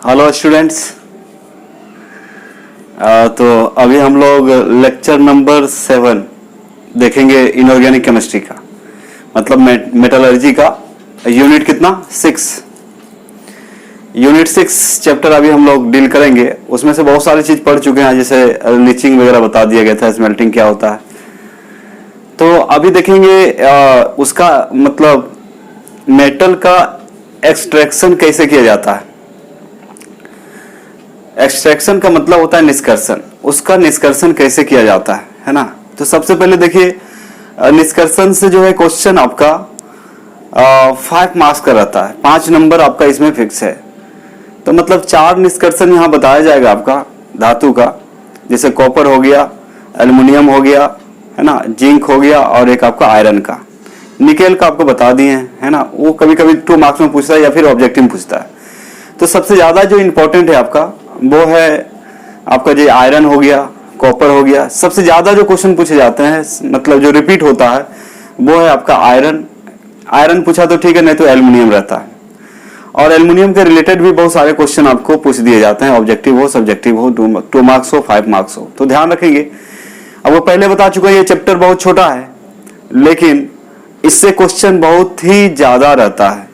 Hello students. तो अभी हम लोग लेक्चर नंबर 7 देखेंगे इनऑर्गेनिक केमिस्ट्री का, मतलब मेटलर्जी का यूनिट कितना 6। यूनिट 6 चैप्टर अभी हम लोग डील करेंगे। उसमें से बहुत सारी चीज पढ़ चुके हैं, जैसे लीचिंग वगैरह बता दिया गया था, स्मेल्टिंग क्या होता है। तो अभी देखेंगे उसका मतलब मेटल का एक्सट्रैक्शन कैसे किया जाता है। एक्सट्रैक्शन का मतलब होता है निष्कर्षण, उसका निष्कर्षण कैसे किया जाता है ना। तो सबसे पहले देखिए, निष्कर्षण से जो है क्वेश्चन आपका 5 मार्क्स का रहता है, 5 नंबर आपका इसमें फिक्स है। तो मतलब 4 निष्कर्षण यहाँ बताया जाएगा आपका धातु का, जैसे कॉपर हो गया, एल्युमिनियम हो गया, है ना, जिंक हो गया, और एक आपका आयरन का। निकेल का आपको बता दिए हैं, है ना, वो कभी कभी 2 मार्क्स में पूछता है या फिर ऑब्जेक्टिव में पूछता है। तो सबसे ज्यादा जो इंपॉर्टेंट है आपका वो है आपका जो आयरन हो गया, कॉपर हो गया। सबसे ज्यादा जो क्वेश्चन पूछे जाते हैं, मतलब जो रिपीट होता है, वो है आपका आयरन। आयरन पूछा तो ठीक है, नहीं तो एल्युमिनियम रहता है। और एल्युमिनियम के रिलेटेड भी बहुत सारे क्वेश्चन आपको पूछ दिए जाते हैं, ऑब्जेक्टिव हो, सब्जेक्टिव हो, 2 मार्क्स हो, 5 मार्क्स हो, तो ध्यान रखेंगे। अब वो पहले बता चुका है, ये चैप्टर बहुत छोटा है, लेकिन इससे क्वेश्चन बहुत ही ज्यादा रहता है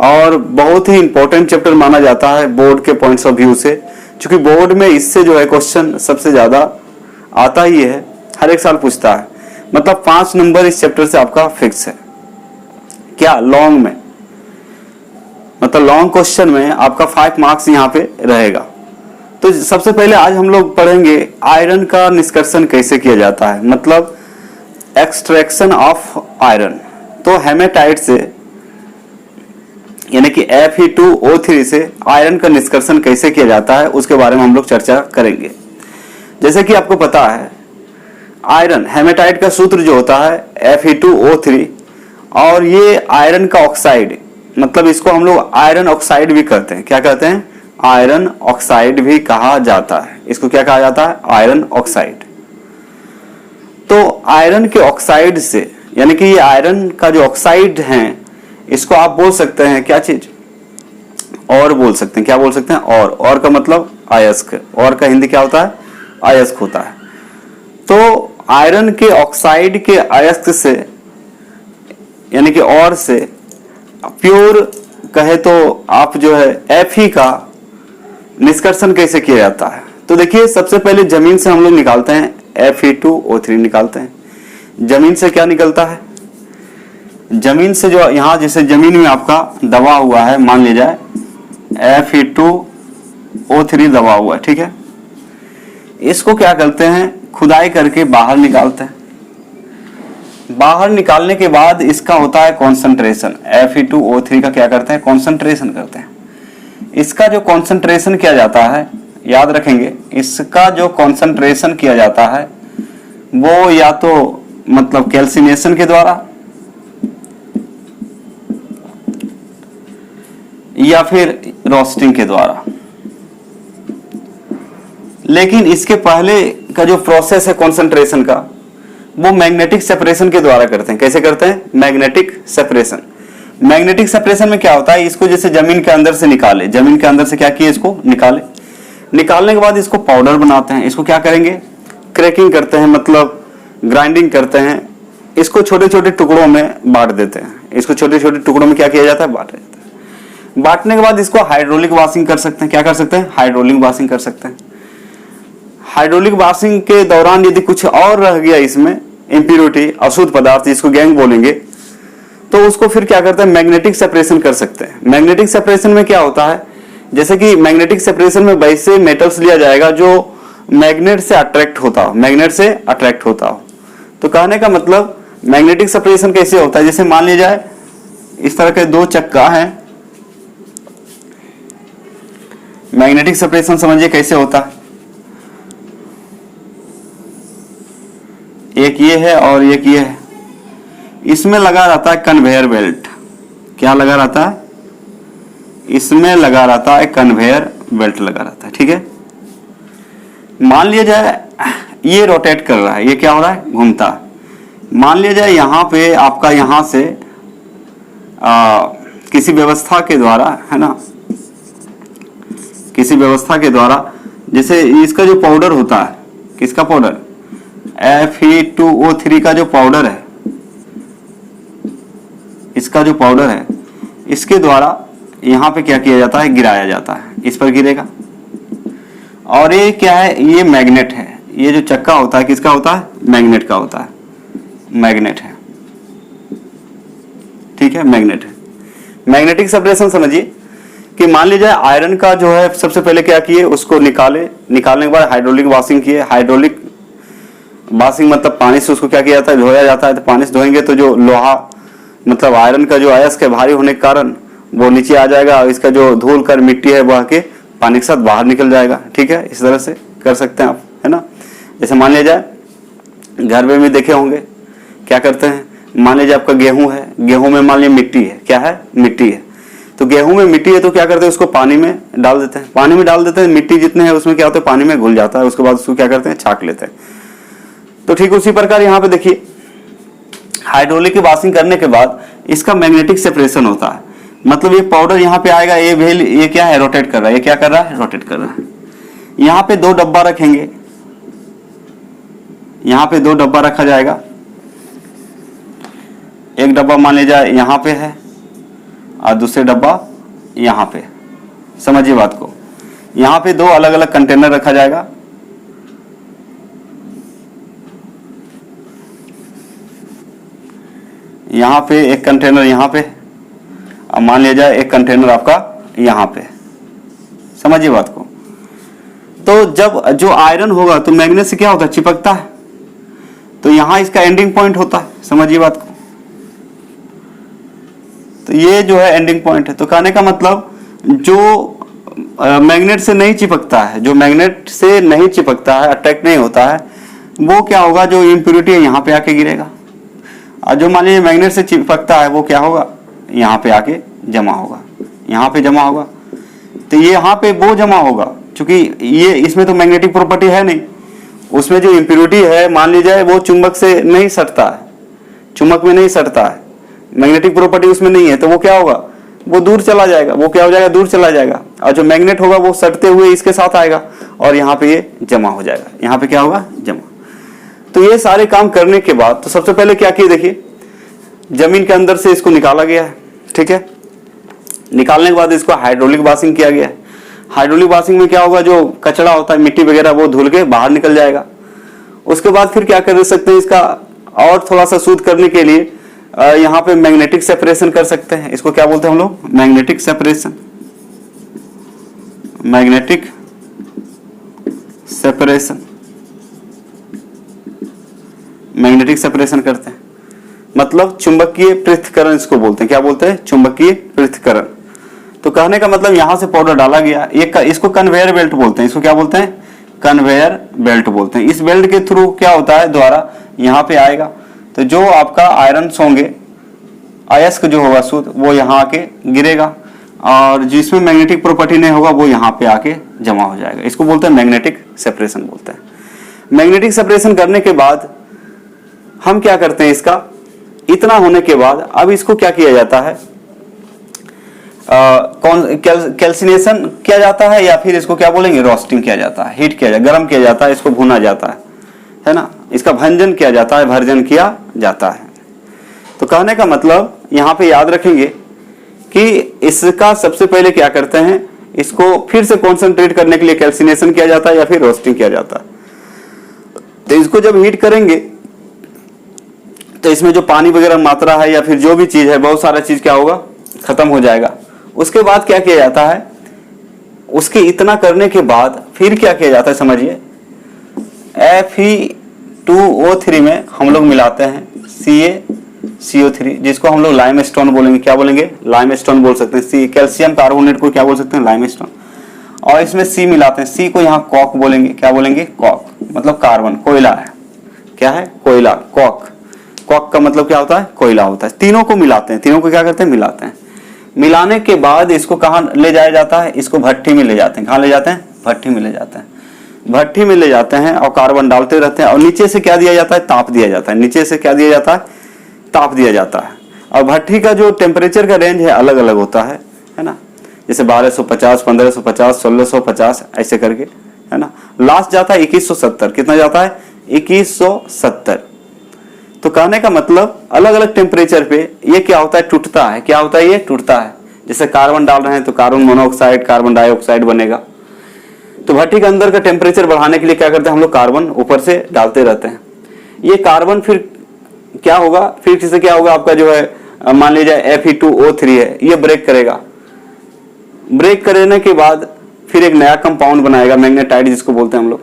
और बहुत ही इंपॉर्टेंट चैप्टर माना जाता है बोर्ड के पॉइंट्स ऑफ व्यू से, क्योंकि बोर्ड में इससे जो है क्वेश्चन सबसे ज्यादा आता ही है, हर एक साल पूछता है। मतलब 5 नंबर इस चैप्टर से आपका फिक्स है। क्या लॉन्ग में, मतलब लॉन्ग क्वेश्चन में आपका 5 मार्क्स यहाँ पे रहेगा। तो सबसे पहले आज हम लोग पढ़ेंगे आयरन का निष्कर्षण कैसे किया जाता है, मतलब एक्सट्रैक्शन ऑफ आयरन। तो हेमेटाइट से, यानी कि Fe2O3 से आयरन का निष्कर्षण कैसे किया जाता है, उसके बारे में हम लोग चर्चा करेंगे। जैसे कि आपको पता है, आयरन हेमेटाइट का सूत्र जो होता है Fe2O3, और ये आयरन का ऑक्साइड, मतलब इसको हम लोग आयरन ऑक्साइड भी कहते हैं। क्या कहते हैं? आयरन ऑक्साइड भी कहा जाता है। इसको क्या कहा जाता है? Iron oxide. तो आयरन के ऑक्साइड से, यानी कि ये आयरन का जो ऑक्साइड है, इसको आप बोल सकते हैं क्या चीज? और बोल सकते हैं। क्या बोल सकते हैं? और का मतलब अयस्क। और का हिंदी क्या होता है? अयस्क होता है। तो आयरन के ऑक्साइड के अयस्क से, यानी कि और से प्योर कहे तो आप जो है Fe का निष्कर्षण कैसे किया जाता है। तो देखिए, सबसे पहले जमीन से हम लोग निकालते हैं Fe2O3 निकालते हैं। जमीन से क्या निकलता है? जमीन से जो यहां जैसे जमीन में आपका दबा हुआ है, मान लिया जाए Fe2O3 दबा हुआ है, ठीक है। इसको क्या करते हैं? खुदाई करके बाहर निकालते हैं। बाहर निकालने के बाद इसका होता है कॉन्सेंट्रेशन। Fe2O3 का क्या करते हैं? कॉन्सेंट्रेशन करते हैं। इसका जो कॉन्सेंट्रेशन किया जाता है, याद रखेंगे, इसका जो कॉन्सेंट्रेशन किया जाता है वो या तो मतलब कैल्सिनेशन के द्वारा या फिर रोस्टिंग के द्वारा। लेकिन इसके पहले का जो प्रोसेस है कॉन्सेंट्रेशन का, वो मैग्नेटिक सेपरेशन के द्वारा करते हैं। कैसे करते हैं? Magnetic separation. मैग्नेटिक सेपरेशन में क्या होता है? इसको जैसे जमीन के अंदर से निकाले, जमीन के अंदर से क्या किए? इसको निकाले। निकालने के बाद इसको पाउडर बनाते हैं। इसको क्या करेंगे? क्रैकिंग करते हैं, मतलब ग्राइंडिंग करते हैं। इसको छोटे छोटे टुकड़ों में बांट देते हैं। इसको छोटे छोटे टुकड़ों में क्या किया जाता है? बांट देते हैं। बांटने के बाद इसको हाइड्रोलिक वॉशिंग कर सकते हैं। क्या कर सकते हैं? हाइड्रोलिक वॉशिंग कर सकते हैं। हाइड्रोलिक वॉशिंग के दौरान यदि कुछ और रह गया इसमें, इम्प्योरिटी, अशुद्ध पदार्थ, जिसको गैंग बोलेंगे, तो उसको फिर क्या करते हैं? मैग्नेटिक सेपरेशन कर सकते हैं। मैग्नेटिक सेपरेशन में क्या होता है? जैसे कि मैग्नेटिक सेपरेशन में वैसे मेटल्स लिया जाएगा जो मैग्नेट से अट्रैक्ट होता हो, मैग्नेट से अट्रैक्ट होता हो। तो कहने का मतलब मैग्नेटिक सेपरेशन कैसे होता है? जैसे मान लिया जाए इस तरह के 2 चक्का हैं। मैग्नेटिक सेपरेशन समझिए कैसे होता है। एक ये है और एक ये है। इसमें लगा रहता है कन्वेयर बेल्ट। क्या लगा रहता है? इसमें लगा रहता है कन्वेयर बेल्ट लगा रहता है, ठीक है। मान लिया जाए ये रोटेट कर रहा है, ये क्या हो रहा है? घूमता है। मान लिया जाए यहाँ पे आपका यहाँ से किसी व्यवस्था के द्वारा, है ना, किसी व्यवस्था के द्वारा, जैसे इसका जो पाउडर होता है, किसका पाउडर, Fe2O3 का जो पाउडर है, इसका जो पाउडर है, इसके द्वारा यहाँ पे क्या किया जाता है, गिराया जाता है, इस पर गिरेगा। और ये क्या है, ये मैग्नेट है, ये जो चक्का होता है किसका होता है, मैग्नेट का होता है, मैग्नेट है, ठीक है, मैग्नेट है। मैग्नेटिक सेपरेशन समझिए कि मान लीजिए आयरन का जो है सबसे पहले क्या किए, उसको निकालने के बाद हाइड्रोलिक वॉशिंग किए। हाइड्रोलिक वॉशिंग मतलब पानी से उसको क्या किया जाता है, धोया जाता है। तो पानी से धोएंगे तो जो लोहा मतलब आयरन का जो अयस्क है भारी होने के कारण वो नीचे आ जाएगा और इसका जो धूल कर मिट्टी है बह के पानी के साथ बाहर निकल जाएगा, ठीक है। इस तरह से कर सकते हैं आप, है ना। जैसे मान लीजिए घर में भी देखे होंगे क्या करते हैं, मान लीजिए आपका गेहूं है, गेहूं में मान लीजिए मिट्टी है, क्या है, मिट्टी है। तो गेहूं में मिट्टी है तो क्या करते हैं, उसको पानी में डाल देते हैं, पानी में डाल देते हैं, मिट्टी जितने हैं उसमें क्या होता है, पानी में घुल जाता है। उसके बाद उसको क्या करते हैं, छाक लेते हैं। तो ठीक उसी प्रकार यहाँ पे देखिए हाइड्रोलिक वॉशिंग करने के बाद इसका मैग्नेटिक सेपरेशन होता है। मतलब ये पाउडर यहाँ पे आएगा, ये व्हील ये क्या है, रोटेट कर रहा है, ये क्या कर रहा है, रोटेट कर रहा है। यहाँ पे 2 डब्बा रखेंगे, यहाँ पे 2 डब्बा रखा जाएगा। एक डब्बा मान लीजिए यहाँ पे है और दूसरे डब्बा यहाँ पे, समझिए बात को। यहाँ पे 2 अलग अलग कंटेनर रखा जाएगा। यहाँ पे एक कंटेनर यहाँ पे, अब मान लिया जाए एक कंटेनर आपका यहाँ पे, समझिए बात को। तो जब जो आयरन होगा तो मैग्नेट से क्या होता है, चिपकता है। तो यहाँ इसका एंडिंग पॉइंट होता है, समझिए बात को। तो ये जो है एंडिंग पॉइंट है। तो कहने का मतलब जो मैग्नेट से नहीं चिपकता है, जो मैग्नेट से नहीं चिपकता है, अट्रैक्ट नहीं होता है, वो क्या होगा, जो इम्प्योरिटी है यहाँ पे आके गिरेगा। और जो मान लीजिए मैग्नेट से चिपकता है वो क्या होगा, यहाँ पे आके जमा होगा, यहाँ पे जमा होगा। तो ये यहाँ पे वो जमा होगा, क्योंकि ये इसमें तो मैग्नेटिक प्रॉपर्टी है नहीं। उसमें जो इम्प्योरिटी है मान लीजिए वो चुंबक से नहीं सटता है, चुंबक में नहीं सटता है, मैग्नेटिक प्रॉपर्टी उसमें नहीं है। तो वो क्या होगा, वो दूर चला जाएगा, वो क्या हो जाएगा, दूर चला जाएगा। और जो मैग्नेट होगा वो सटते हुए इसके साथ आएगा और यहाँ पे ये जमा हो जाएगा, यहाँ पे क्या होगा, जमा। तो ये सारे काम करने के बाद तो सबसे पहले क्या किए, देखिए जमीन के अंदर से इसको निकाला गया है, ठीक है। निकालने के बाद इसको हाइड्रोलिक वॉशिंग किया गया है। हाइड्रोलिक वॉशिंग में क्या होगा, जो कचरा होता है, मिट्टी वगैरह, वो धुल के बाहर निकल जाएगा। उसके बाद फिर क्या कर सकते हैं, इसका और थोड़ा सा शुद्ध करने के लिए यहाँ पे मैग्नेटिक सेपरेशन कर सकते हैं। इसको क्या बोलते हैं हम लोग, magnetic separation. Magnetic separation, magnetic separation करते हैं, मतलब चुंबकीय पृथक्करण इसको बोलते हैं। क्या बोलते हैं, चुंबकीय पृथक्करण। तो कहने का मतलब यहां से पाउडर डाला गया, इसको कन्वेयर बेल्ट बोलते हैं। इसको क्या बोलते हैं, कन्वेयर बेल्ट बोलते हैं। इस बेल्ट के थ्रू क्या होता है, द्वारा यहाँ पे आएगा। तो जो आपका आयरन होंगे, अयस्क जो होगा शुद्ध, वो यहाँ आके गिरेगा और जिसमें मैग्नेटिक प्रॉपर्टी नहीं होगा वो यहाँ पे आके जमा हो जाएगा। इसको बोलते हैं मैग्नेटिक सेपरेशन बोलते हैं। मैग्नेटिक सेपरेशन करने के बाद हम क्या करते हैं, इसका इतना होने के बाद अब इसको क्या किया जाता है, कैल्सिनेशन किया जाता है, या फिर इसको क्या बोलेंगे, रोस्टिंग किया जाता है, हीट किया जाता है, गर्म किया जाता है, इसको भुना जाता है ना। इसका भंजन किया जाता है, भर्जन किया जाता है। तो कहने का मतलब यहाँ पे याद रखेंगे कि इसका सबसे पहले क्या करते हैं, इसको फिर से कॉन्सेंट्रेट करने के लिए कैल्सिनेशन किया जाता है या फिर रोस्टिंग किया जाता है। तो इसको जब हीट करेंगे तो इसमें जो पानी वगैरह मात्रा है या फिर जो भी चीज है, बहुत सारा चीज क्या होगा, खत्म हो जाएगा। उसके बाद क्या किया जाता है, उसके इतना करने के बाद फिर क्या किया जाता है, समझिए Fe2O3 में हम लोग मिलाते हैं CaCO3, जिसको हम लोग लाइमस्टोन बोलेंगे। क्या बोलेंगे, लाइमस्टोन बोल सकते हैं। कैल्शियम कार्बोनेट को क्या बोल सकते हैं, लाइमस्टोन। और इसमें C मिलाते हैं, C को यहाँ कॉक बोलेंगे। क्या बोलेंगे, कॉक, मतलब कार्बन, कोयला है। क्या है, कोयला, कॉक। कॉक का मतलब क्या होता है, कोयला होता है। तीनों को मिलाते हैं, तीनों को क्या करते हैं, मिलाते हैं। मिलाने के बाद इसको कहाँ ले जाया जाता है, इसको भट्टी में ले जाते हैं। कहाँ ले जाते हैं, भट्टी में ले जाते हैं। भट्टी में ले जाते हैं और कार्बन डालते रहते हैं और नीचे से क्या दिया जाता है, ताप दिया जाता है। नीचे से क्या दिया जाता है, ताप दिया जाता है। और भट्ठी का जो टेम्परेचर का रेंज है अलग अलग होता है ना, जैसे 1250, 1550, 1650 ऐसे करके, है ना। लास्ट जाता है 2170, कितना जाता है 2170। तो कहने का मतलब अलग अलग टेम्परेचर पे ये क्या होता है, टूटता है। क्या होता है, ये टूटता है। जैसे कार्बन डाल रहे हैं तो कार्बन मोनोऑक्साइड, कार्बन डाइऑक्साइड बनेगा। तो भट्टी के अंदर का टेम्परेचर बढ़ाने के लिए क्या करते हैं हम लोग, कार्बन ऊपर से डालते रहते हैं। ये कार्बन फिर क्या होगा, फिर किससे क्या होगा, आपका जो है मान लीजिए Fe2O3 है, ये ब्रेक करेगा। ब्रेक करने के बाद फिर एक नया कंपाउंड बनाएगा, मैग्नेटाइट जिसको बोलते हैं हम लोग।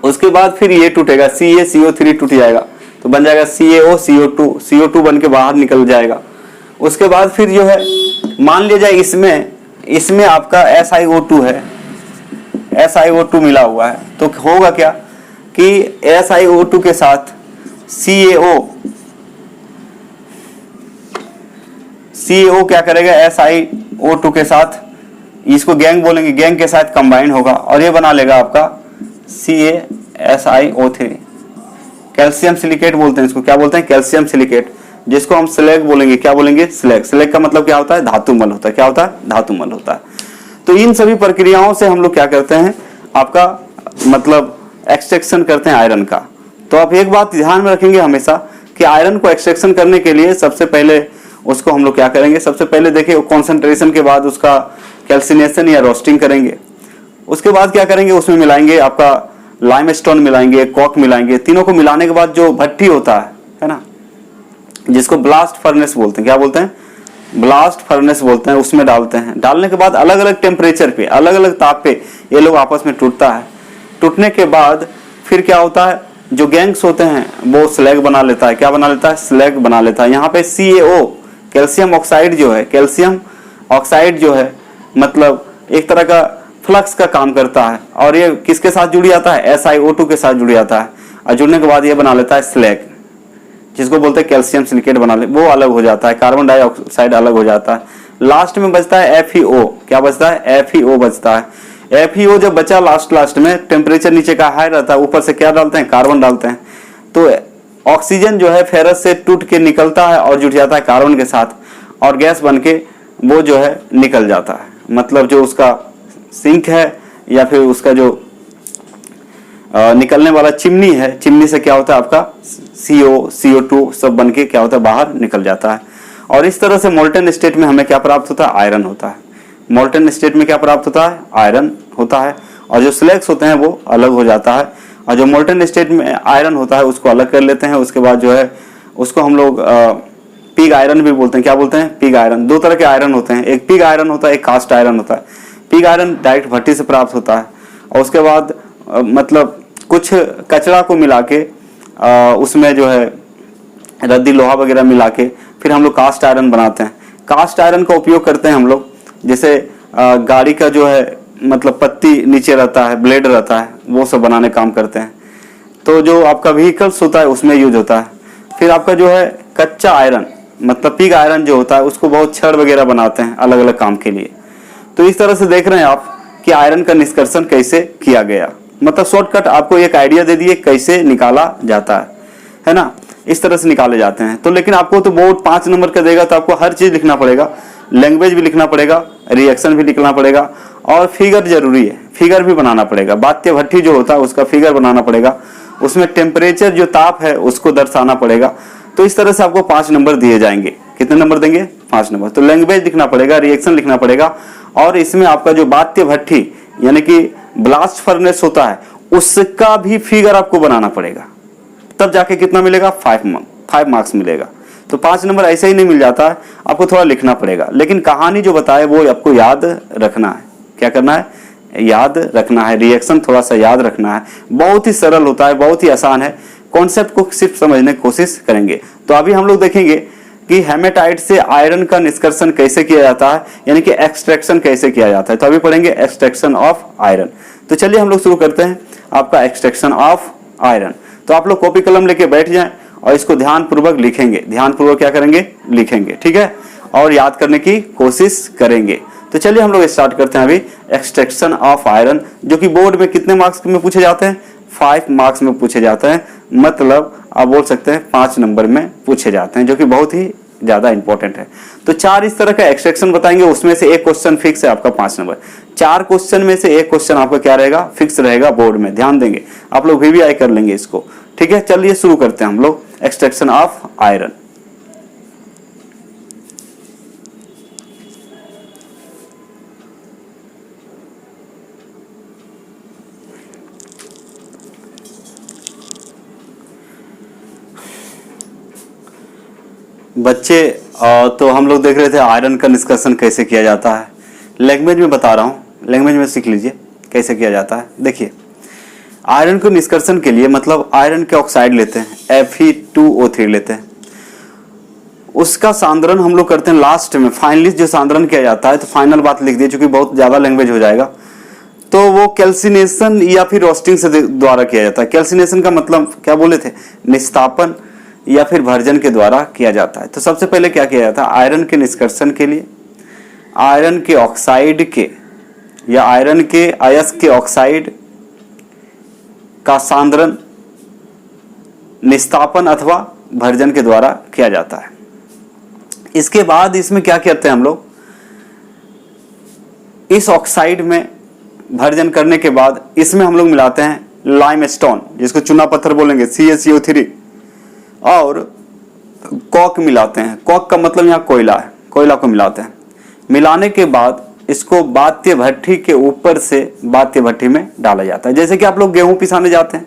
उसके बाद फिर ये टूटेगा, CaCO3 टूट जाएगा तो बन जाएगा CaOCO2, CO2 बन के बाहर निकल जाएगा। उसके बाद फिर जो है मान लिया जाए इसमें आपका SiO2 है, SiO2 मिला हुआ है, तो होगा क्या कि SiO2 के साथ CaO क्या करेगा, SiO2 के साथ, इसको गैंग बोलेंगे, गैंग के साथ कंबाइन होगा और ये बना लेगा आपका CaSiO3। कैल्शियम सिलिकेट बोलते हैं इसको, क्या बोलते हैं, कैल्शियम सिलिकेट, जिसको हम स्लैग बोलेंगे। क्या बोलेंगे, स्लैग। स्लैग का मतलब क्या होता है, धातुमल होता है। क्या होता है, धातुमल होता है। तो इन सभी प्रक्रियाओं से हम लोग क्या करते हैं, आपका मतलब एक्सट्रैक्शन करते हैं आयरन का। तो आप एक बात ध्यान में रखेंगे हमेशा कि आयरन को एक्सट्रैक्शन करने के लिए सबसे पहले उसको हम लोग क्या करेंगे, सबसे पहले देखिए कॉन्सेंट्रेशन के बाद उसका कैल्सिनेशन या रोस्टिंग करेंगे। उसके बाद क्या करेंगे, उसमें मिलाएंगे आपका लाइमस्टोन मिलाएंगे, कॉक मिलाएंगे। तीनों को मिलाने के बाद जो भट्टी होता है ना, जिसको ब्लास्ट फर्नेस बोलते हैं। क्या बोलते हैं, ब्लास्ट फर्नेस बोलते हैं, उसमें डालते हैं। डालने के बाद अलग अलग टेम्परेचर पे, अलग अलग ताप पे ये लोग आपस में टूटता है। टूटने के बाद फिर क्या होता है, जो गैंग्स होते हैं वो स्लैग बना लेता है। क्या बना लेता है, स्लैग बना लेता है। यहाँ पे CaO कैल्शियम ऑक्साइड जो है, कैल्शियम ऑक्साइड जो है मतलब एक तरह का फ्लक्स का काम करता है और ये किसके साथ जुड़ जाता है, SiO2 के साथ जुड़ जाता है। और जुड़ने के बाद ये बना लेता है स्लैग, जिसको बोलते हैं कैल्शियम सिलिकेट बना ले, वो अलग हो जाता है। कार्बन डाइऑक्साइड अलग हो जाता है। लास्ट में बचता है FeO। क्या बचता है, FeO बचता है। FeO जब बचा लास्ट में, टेम्परेचर नीचे का हाई रहता है, ऊपर से क्या डालते हैं, कार्बन डालते हैं। तो ऑक्सीजन जो है फेरस से टूट के निकलता है और जुड़ जाता है कार्बन के साथ और गैस बन के वो जो है निकल जाता है। मतलब जो उसका सिंक है या फिर उसका जो निकलने वाला चिमनी है, चिमनी से क्या होता है आपका CO2 सब बन के क्या होता है, बाहर निकल जाता है। और इस तरह से मोल्टन स्टेट में हमें क्या प्राप्त होता है, आयरन होता है। मोल्टन स्टेट में क्या प्राप्त होता है, आयरन होता है। और जो स्लैग्स होते हैं वो अलग हो जाता है। और जो मोल्टन स्टेट में आयरन होता है उसको अलग कर लेते हैं। उसके बाद जो है उसको हम लोग पिग आयरन भी बोलते हैं। क्या बोलते हैं, पिग आयरन। दो तरह के आयरन होते हैं, एक पिग आयरन होता है, एक कास्ट आयरन होता है। पिग आयरन डायरेक्ट भट्टी से प्राप्त होता है और उसके बाद मतलब कुछ कचरा को मिला के उसमें जो है रद्दी लोहा वगैरह मिला के फिर हम लोग कास्ट आयरन बनाते हैं। कास्ट आयरन का उपयोग करते हैं हम लोग, जैसे गाड़ी का जो है मतलब पत्ती नीचे रहता है, ब्लेड रहता है, वो सब बनाने काम करते हैं। तो जो आपका व्हीकल्स होता है उसमें यूज होता है। फिर आपका जो है कच्चा आयरन मतलब पिग आयरन जो होता है उसको बहुत छड़ वगैरह बनाते हैं अलग अलग काम के लिए। तो इस तरह से देख रहे हैं आप कि आयरन का निष्कर्षण कैसे किया गया। मतलब शॉर्टकट आपको एक आइडिया दे दिए कैसे निकाला जाता है ना, इस तरह से निकाले जाते हैं। तो लेकिन आपको तो बोर्ड 5 नंबर का देगा तो आपको हर चीज लिखना पड़ेगा, लैंग्वेज भी लिखना पड़ेगा, रिएक्शन भी लिखना पड़ेगा और फिगर जरूरी है, फिगर भी बनाना पड़ेगा। बात्य भट्टी जो होता है उसका फिगर बनाना पड़ेगा, उसमें टेम्परेचर जो ताप है उसको दर्शाना पड़ेगा। तो इस तरह से आपको 5 नंबर दिए जाएंगे। कितने नंबर देंगे, 5 नंबर। तो लैंग्वेज लिखना पड़ेगा, रिएक्शन लिखना पड़ेगा और इसमें आपका जो बात्य भट्टी यानी कि ब्लास्ट फर्नेस होता है उसका भी फिगर आपको बनाना पड़ेगा, तब जाके कितना मिलेगा, 5 मार्क्स मिलेगा। तो 5 नंबर ऐसे ही नहीं मिल जाता है, आपको थोड़ा लिखना पड़ेगा। लेकिन कहानी जो बताए वो आपको याद रखना है। क्या करना है, याद रखना है। रिएक्शन थोड़ा सा याद रखना है। बहुत ही सरल होता है, बहुत ही आसान है। कॉन्सेप्ट को सिर्फ समझने की कोशिश करेंगे। तो अभी हम लोग देखेंगे कि हेमेटाइट से आयरन का निष्कर्षण कैसे किया जाता है, यानी कि एक्सट्रैक्शन कैसे किया जाता है। तो अभी पढ़ेंगे एक्सट्रैक्शन ऑफ आयरन। तो चलिए हम लोग शुरू करते हैं आपका एक्सट्रैक्शन ऑफ आयरन। तो आप लोग कॉपी कलम लेके बैठ जाएं और इसको ध्यानपूर्वक लिखेंगे। ध्यानपूर्वक क्या करेंगे, लिखेंगे, ठीक है, और याद करने की कोशिश करेंगे। तो चलिए हम लोग स्टार्ट करते हैं अभी एक्सट्रैक्शन ऑफ आयरन, जो कि बोर्ड में कितने मार्क्स में पूछे जाते हैं, 5 मार्क्स में पूछे जाते हैं। मतलब आप बोल सकते हैं 5 नंबर में पूछे जाते हैं, जो कि बहुत ही ज्यादा इंपॉर्टेंट है। तो 4 इस तरह का एक्सट्रैक्शन बताएंगे, उसमें से एक क्वेश्चन फिक्स है आपका 5 नंबर। 4 क्वेश्चन में से एक क्वेश्चन आपका क्या रहेगा, फिक्स रहेगा बोर्ड में, ध्यान देंगे आप लोग, VVI कर लेंगे इसको। ठीक है, चलिए शुरू करते हैं हम लोग एक्सट्रैक्शन ऑफ आयरन। बच्चे तो हम लोग देख रहे थे आयरन का निष्कर्षण कैसे किया जाता है। लैंग्वेज में बता रहा हूँ, लैंग्वेज में सीख लीजिए कैसे किया जाता है। देखिए, आयरन को निष्कर्षण के लिए मतलब आयरन के ऑक्साइड लेते हैं, Fe2O3 लेते हैं, उसका सांद्रण हम लोग करते हैं लास्ट में, फाइनली जो सांद्रण किया जाता है। तो फाइनल बात लिख दिए, चूंकि बहुत ज़्यादा लैंग्वेज हो जाएगा। तो वो कैल्सिनेशन या फिर रोस्टिंग से द्वारा किया जाता है। कैल्सिनेशन का मतलब क्या बोले थे, निस्तापन या फिर भर्जन के द्वारा किया जाता है। तो सबसे पहले क्या किया जाता है, आयरन के निष्कर्षण के लिए आयरन के ऑक्साइड के या आयरन के अयस्क के ऑक्साइड का सांद्रण निस्तापन अथवा भर्जन के द्वारा किया जाता है। इसके बाद इसमें क्या करते हैं हम लोग, इस ऑक्साइड में भर्जन करने के बाद इसमें हम लोग मिलाते हैं लाइमस्टोन, जिसको चूना पत्थर बोलेंगे, CaCO3, और कॉक मिलाते हैं। कॉक का मतलब यहाँ कोयला है, कोयला को मिलाते हैं। मिलाने के बाद इसको बात्य भट्टी के ऊपर से बात्य भट्टी में डाला जाता है। जैसे कि आप लोग गेहूं पिसाने जाते हैं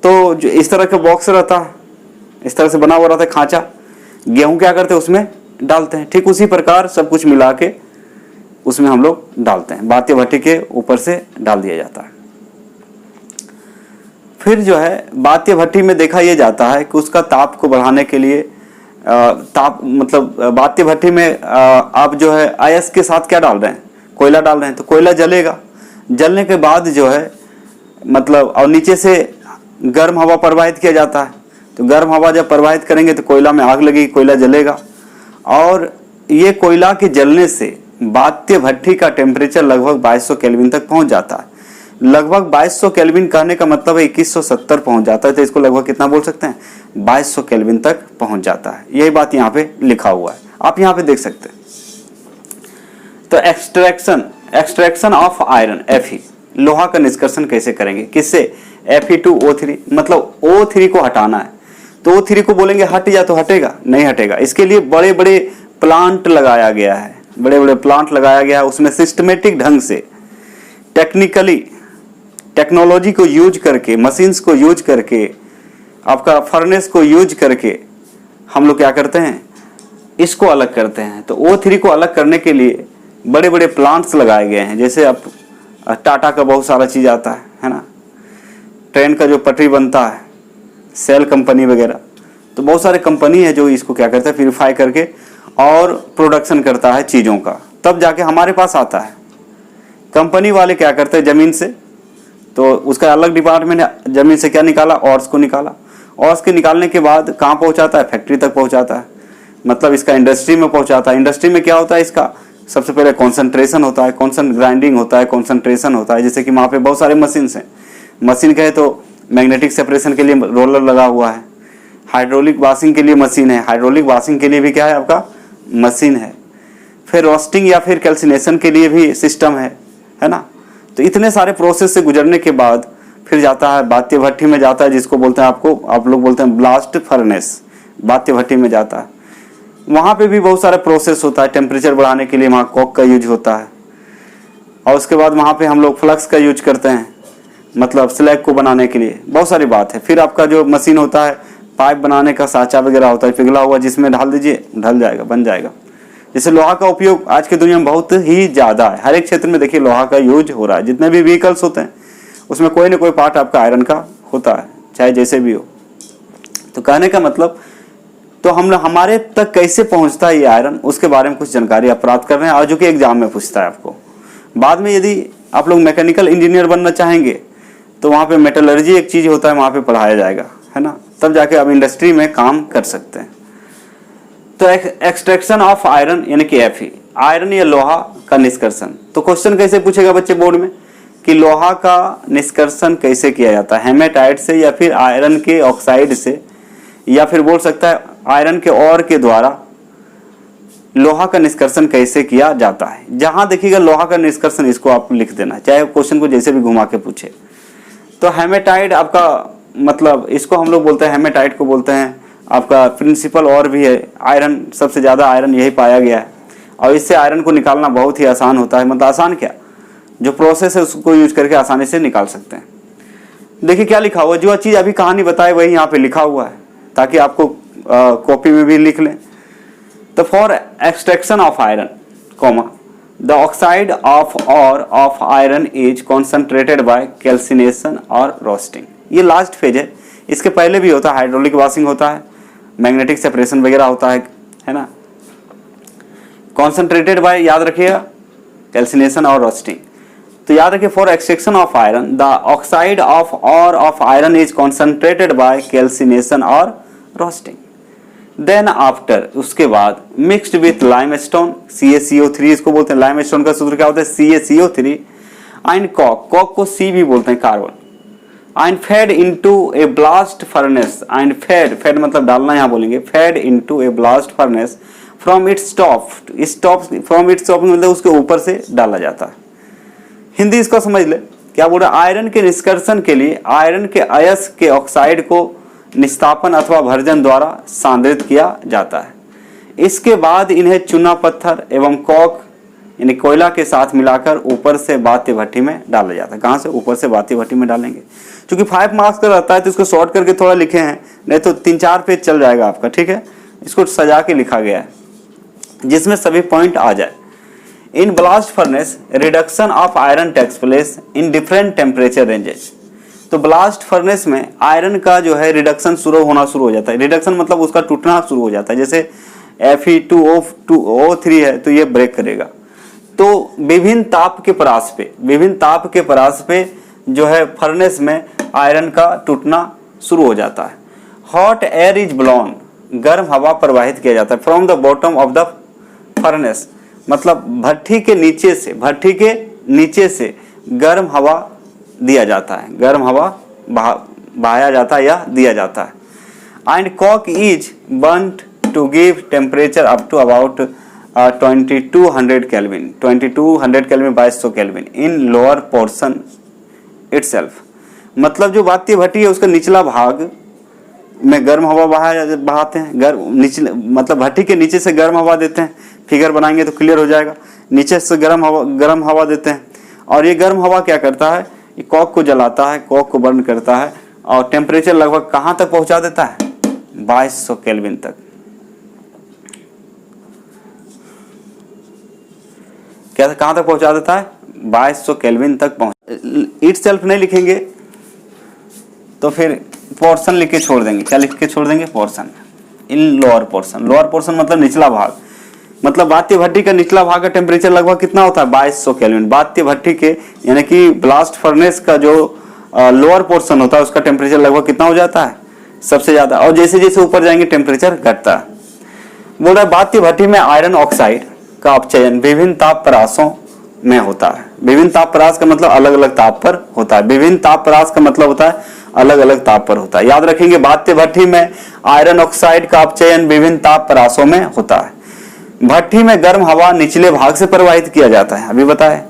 तो जो इस तरह का बॉक्स रहता है, इस तरह से बना हुआ रहता है खांचा, गेहूं क्या करते हैं उसमें डालते हैं। ठीक उसी प्रकार सब कुछ मिला के उसमें हम लोग डालते हैं, बात्य भट्टी के ऊपर से डाल दिया जाता है। फिर जो है बात्य भट्टी में देखा यह जाता है कि उसका ताप को बढ़ाने के लिए ताप मतलब बात्य भट्टी में आप जो है अयस्क के साथ क्या डाल रहे हैं, कोयला डाल रहे हैं, तो कोयला जलेगा। जलने के बाद जो है मतलब और नीचे से गर्म हवा प्रवाहित किया जाता है। तो गर्म हवा जब प्रवाहित करेंगे तो कोयला में आग लगेगी, कोयला जलेगा। और ये कोयला के जलने से बात्य भट्टी का टेम्परेचर लगभग 2200 केल्विन तक पहुंच जाता है। लगभग 2200 केल्विन कहने का मतलब है 2170 पहुंच जाता है। तो इसको लगभग कितना बोल सकते हैं, 2200 केल्विन तक पहुंच जाता है। यही बात यहाँ पे लिखा हुआ है, आप यहाँ पे देख सकते हैं। तो एक्सट्रैक्शन ऑफ आयरन Fe, लोहा का निष्कर्षण कैसे करेंगे, किससे, Fe2O3, मतलब O3 को हटाना है। तो O3 को बोलेंगे हट जा, तो हटेगा नहीं, हटेगा। इसके लिए बड़े बड़े प्लांट लगाया गया है, बड़े बड़े प्लांट लगाया गया है। उसमें सिस्टमेटिक ढंग से टेक्नोलॉजी को यूज करके, मशीन्स को यूज करके, आपका फर्नेस को यूज करके हम लोग क्या करते हैं, इसको अलग करते हैं। तो O3 को अलग करने के लिए बड़े बड़े प्लांट्स लगाए गए हैं। जैसे अब टाटा का बहुत सारा चीज़ आता है ना, ट्रेन का जो पटरी बनता है, सेल कंपनी वगैरह, तो बहुत सारे कंपनी है जो इसको क्या करता है, प्यूरिफाई करके और प्रोडक्शन करता है चीज़ों का, तब जाके हमारे पास आता है। कंपनी वाले क्या करते हैं, ज़मीन से, तो उसका अलग डिपार्टमेंट है, ज़मीन से क्या निकाला, ऑर्स को निकाला, ऑर्स के निकालने के बाद कहाँ पहुँचाता है, फैक्ट्री तक पहुँचाता है, मतलब इसका इंडस्ट्री में पहुँचाता है। इंडस्ट्री में क्या होता है, इसका सबसे पहले कॉन्सेंट्रेशन होता है, ग्राइंडिंग होता है, कॉन्सेंट्रेशन होता है। जैसे कि वहाँ पे बहुत सारे मशीन्स हैं, मशीन कहे तो मैग्नेटिक सेपरेशन के लिए रोलर लगा हुआ है, हाइड्रोलिक वॉशिंग के लिए मशीन है, हाइड्रोलिक वॉशिंग के लिए भी क्या है आपका मशीन है, फिर रोस्टिंग या फिर कैल्सिनेशन के लिए भी सिस्टम है ना। तो इतने सारे प्रोसेस से गुजरने के बाद फिर जाता है बात्य भट्टी में जाता है, जिसको बोलते हैं आप लोग बोलते हैं ब्लास्ट फर्नेस, बात्य भट्टी में जाता है। वहाँ पे भी बहुत सारा प्रोसेस होता है, टेम्परेचर बढ़ाने के लिए वहाँ कॉक का यूज होता है, और उसके बाद वहाँ पे हम लोग फ्लक्स का यूज करते हैं, मतलब स्लैग को बनाने के लिए, बहुत सारी बात है। फिर आपका जो मशीन होता है, पाइप बनाने का साँचा वगैरह होता है, पिघला हुआ, जिसमें ढाल दीजिए, ढल जाएगा, बन जाएगा। जैसे लोहा का उपयोग आज के दुनिया में बहुत ही ज़्यादा है, हर एक क्षेत्र में देखिए लोहा का यूज हो रहा है। जितने भी व्हीकल्स होते हैं उसमें कोई ना कोई पार्ट आपका आयरन का होता है, चाहे जैसे भी हो। तो कहने का मतलब, तो हम हमारे तक कैसे पहुंचता है ये आयरन, उसके बारे में कुछ जानकारी आप प्राप्त कर रहे हैं, और जो कि एग्जाम में पूछता है आपको। बाद में यदि आप लोग मैकेनिकल इंजीनियर बनना चाहेंगे तो वहाँ पे मेटलर्जी एक चीज़ होता है, वहाँ पे पढ़ाया जाएगा, है ना, तब जाके आप इंडस्ट्री में काम कर सकते हैं। तो एक्सट्रैक्शन ऑफ आयरन यानी कि Fe, आयरन या लोहा का निष्कर्षण। तो क्वेश्चन कैसे पूछेगा बच्चे बोर्ड में कि लोहा का निष्कर्षण कैसे किया जाता है, हेमेटाइट से या फिर आयरन के ऑक्साइड से, या फिर बोल सकता है आयरन के और के द्वारा लोहा का निष्कर्षण कैसे किया जाता है। जहां देखिएगा लोहा का निष्कर्षण, इसको आप लिख देना, चाहे क्वेश्चन को जैसे भी घुमा के पूछे। तो हेमेटाइट आपका मतलब इसको हम लोग बोलते हैं, हेमेटाइट को बोलते हैं आपका प्रिंसिपल और भी है। आयरन, सबसे ज़्यादा आयरन यही पाया गया है और इससे आयरन को निकालना बहुत ही आसान होता है। मतलब आसान क्या, जो प्रोसेस है उसको यूज करके आसानी से निकाल सकते हैं। देखिए क्या लिखा हुआ है, जो चीज़ अभी कहानी बताए वही यहाँ पे लिखा हुआ है, ताकि आपको कॉपी में भी लिख लें। तो for extraction of iron comma the oxide of ore of iron is concentrated by calcination और रोस्टिंग। ये लास्ट फेज है, इसके पहले भी होता है, हाइड्रोलिक वॉशिंग होता है, मैग्नेटिक सेपरेशन वगैरह होता है ना। कॉन्सेंट्रेटेड बाय याद रखिएगा कैल्सिनेशन और रोस्टिंग। तो याद रखिए for extraction of iron the oxide of ore of iron is concentrated by calcination और रोस्टिंग। देन आफ्टर, उसके बाद मिक्स्ड विथ लाइमस्टोन CaCO3, इसको बोलते हैं। लाइमस्टोन का सूत्र क्या होता है, CaCO3 एंड कॉक को C भी बोलते हैं, carbon. And fed into a blast furnace, and fed मतलब डालना, यहाँ बोलेंगे fed into a blast furnace from its top from its top मतलब उसके ऊपर से डाला जाता है। हिंदी इसको समझ ले, क्या बोल रहा है, आयरन के निष्कर्षण के लिए आयरन के अयस्क के ऑक्साइड को निस्तापन अथवा भर्जन द्वारा सांद्रित किया जाता है। इसके बाद इन्हें चूना पत्थर एवं कॉक यानी कोयला के साथ मिलाकर ऊपर से बात्य भट्टी में डाला जाता है। कहाँ से, ऊपर से बात्य भट्टी में डालेंगे। क्योंकि 5 मार्क्स का रहता है तो इसको शॉर्ट करके थोड़ा लिखे हैं, नहीं तो 3-4 पेज चल जाएगा आपका, ठीक है। इसको सजा के लिखा गया है जिसमें सभी पॉइंट आ जाए। In blast furnace reduction of iron takes place in different temperature ranges. तो ब्लास्ट फर्नेस में आयरन का जो है रिडक्शन होना शुरू हो जाता है। रिडक्शन मतलब उसका टूटना शुरू हो जाता है। जैसे Fe2O3 है तो ये ब्रेक करेगा। तो विभिन्न ताप के परास पे जो है फर्नेस में आयरन का टूटना शुरू हो जाता है। हॉट एयर इज ब्लोन, गर्म हवा प्रवाहित किया जाता है from the bottom of the furnace, मतलब भट्टी के नीचे से गर्म हवा दिया जाता है, गर्म हवा बहाया जाता है या दिया जाता है। And coke is burned to give temperature up to about 2200 kelvin 2200 kelvin in lower portion itself. मतलब जो बात्य भट्टी है उसका निचला भाग में गर्म हवा बहाते हैं, निचले मतलब भट्टी के नीचे से गर्म हवा देते हैं। फिगर बनाएंगे तो क्लियर हो जाएगा। नीचे से गर्म हवा देते हैं और ये गर्म हवा क्या करता है, ये कॉक को जलाता है, कॉक को बर्न करता है और टेम्परेचर लगभग कहां तक पहुंचा देता है, 2200 केल्विन तक। क्या कहां तक पहुंचा देता है, 2200 केल्विन तक पहुंच। इटसेल्फ नहीं लिखेंगे तो फिर पोर्शन लिख के छोड़ देंगे। क्या लिख के छोड़ देंगे, पोर्शन। इन लोअर पोर्शन मतलब निचला भाग, मतलब बात्य भट्टी का निचला भाग का टेम्परेचर लगभग कितना होता है, 2200 केल्विन। बात्य भट्टी के यानी कि ब्लास्ट फर्नेस का जो लोअर पोर्शन होता है उसका टेम्परेचर लगभग कितना हो जाता है, सबसे ज्यादा। और जैसे जैसे ऊपर जाएंगे टेम्परेचर घटता है। बोल रहा है बात्य भट्टी में आयरन ऑक्साइड का अपचयन विभिन्न ताप परासों में होता है। विभिन्न ताप परास का मतलब अलग अलग ताप पर होता है। विभिन्न ताप परास का मतलब होता है अलग अलग ताप पर होता है। याद रखेंगे बात्य भट्टी में आयरन ऑक्साइड का अपचयन विभिन्न ताप परासों में होता है। भट्टी में गर्म हवा निचले भाग से प्रवाहित किया जाता है, अभी बताए।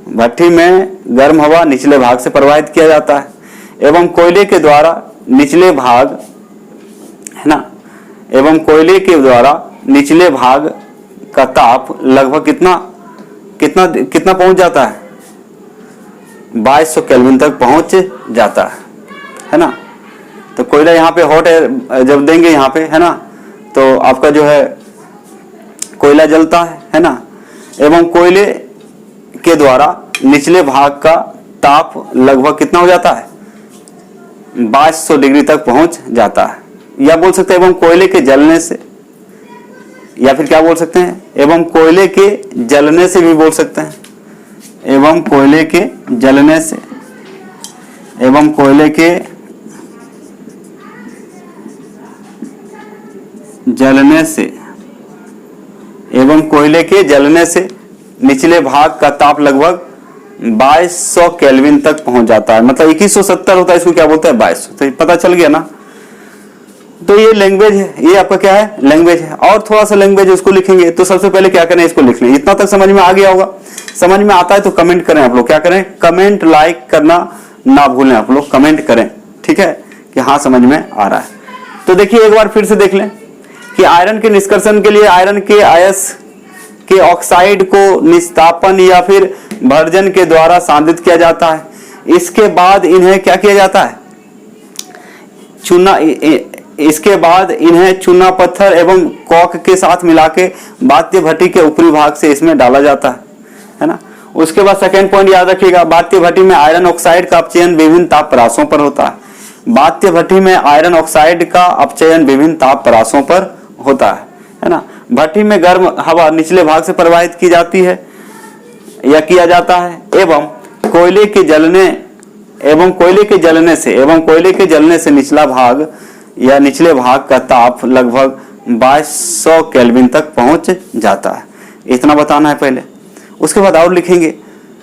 भट्टी में गर्म हवा निचले भाग से प्रवाहित किया जाता है एवं कोयले के द्वारा निचले भाग है ना, एवं कोयले के द्वारा निचले भाग का ताप लगभग कितना पहुंच जाता है, 2200 केल्विन तक पहुंच जाता है ना। तो कोयला यहाँ पे हॉट एयर जब देंगे यहाँ पे है ना, तो आपका जो है कोयला जलता है ना, एवं कोयले के द्वारा निचले भाग का ताप लगभग कितना हो जाता है, 2200 डिग्री तक पहुंच जाता है। या बोल सकते हैं एवं कोयले के जलने से, या फिर क्या बोल सकते हैं, एवं कोयले के जलने से भी बोल सकते हैं। एवं कोयले के जलने से, एवं कोयले के जलने से, एवं कोयले के जलने से निचले भाग का ताप लगभग 2200 केल्विन तक पहुंच जाता है। मतलब 2170 होता है, इसको क्या बोलते हैं 2200। तो पता चल गया ना। तो ये लैंग्वेज है, ये आपका क्या है, लैंग्वेज है। और थोड़ा सा लैंग्वेज उसको लिखेंगे। तो सबसे पहले क्या करें, इसको लिख लें। इतना तक समझ में आ गया होगा। समझ में आता है तो कमेंट करें आप लोग, क्या करें, कमेंट लाइक करना ना भूलें आप लोग, कमेंट करें, ठीक है, कि हाँ समझ में आ रहा है। तो देखिए एक बार फिर से देख लें कि आयरन के निष्कर्षण के लिए आयरन के अयस्क के ऑक्साइड को निस्तापन या फिर भर्जन के द्वारा सांद्रित किया जाता है। इसके बाद इन्हें क्या किया जाता है, चूना, इसके बाद इन्हें चूना पत्थर एवं कॉक के साथ मिला के बात्य भट्टी के ऊपरी भाग से इसमें डाला जाता है ना। उसके बाद सेकेंड पॉइंट याद रखिएगा, बात्य भट्टी में आयरन ऑक्साइड का अपचयन विभिन्न ताप प्रयासों पर होता है। बात्य भट्टी में आयरन ऑक्साइड का अपचयन विभिन्न ताप प्रयासों पर होता है ना। भट्टी में गर्म हवा निचले भाग से प्रवाहित की जाती है या किया जाता है एवं कोयले के जलने से निचला भाग या निचले भाग का ताप लगभग 2200 केल्विन तक पहुंच जाता है। इतना बताना है पहले। उसके बाद और लिखेंगे,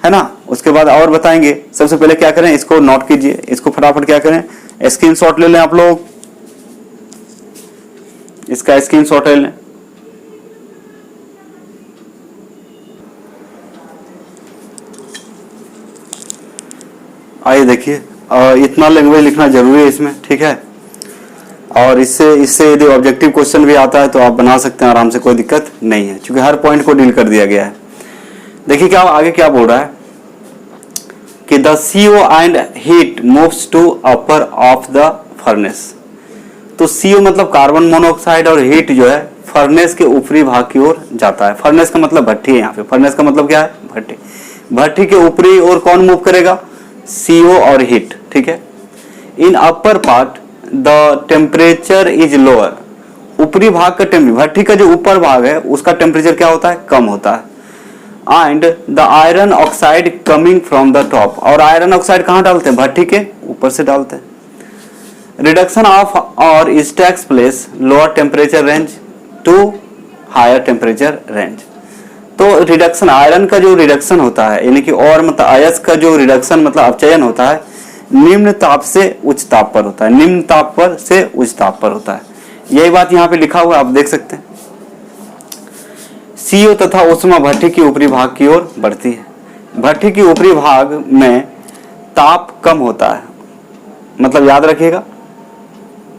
है ना। उसके बाद और बताएंगे। सबसे पहले क्या करें, इसको नोट कीजिए, इसको फटाफट क्या करें, स्क्रीनशॉट ले लें आप लोग, इसका स्क्रीनशॉट ले लें। आइए देखिए, इतना लैंग्वेज लिखना जरूरी है इसमें, ठीक है। और इससे यदि ऑब्जेक्टिव क्वेश्चन भी आता है तो आप बना सकते हैं आराम से, कोई दिक्कत नहीं है, क्योंकि हर पॉइंट को डील कर दिया गया है। देखिए क्या आगे क्या बोल रहा है कि the CO and heat moves to upper of the furnace. तो CO मतलब कार्बन मोनोऑक्साइड और हीट जो है फर्नेस के ऊपरी भाग की ओर जाता है। फर्नेस का मतलब भट्टी है, यहाँ पे फर्नेस का मतलब क्या है, भट्टी। भट्टी के ऊपरी ओर कौन मूव करेगा, CO और हीट, ठीक है। In upper part the temperature is lower. ऊपरी भाग का भट्टी का जो ऊपर भाग है उसका टेम्परेचर क्या होता है, कम होता है। And the iron oxide coming from the top. और आयरन ऑक्साइड कहाँ डालते हैं, भट्टी के ऊपर से डालते हैं। Reduction of ore is takes place lower temperature range to higher temperature range. तो रिडक्शन, आयरन का जो रिडक्शन होता है, यानी कि और मतलब अयस्क का जो रिडक्शन मतलब अपचयन होता है, निम्न ताप से उच्च ताप पर होता है। निम्न ताप पर से उच्च ताप पर होता है। यही बात यहाँ पे लिखा हुआ है, आप देख सकते हैं। CO तथा ऊष्मा भट्टी के ऊपरी भाग की ओर बढ़ती है। भट्टी के ऊपरी भाग में ताप कम होता है, मतलब याद रखिएगा,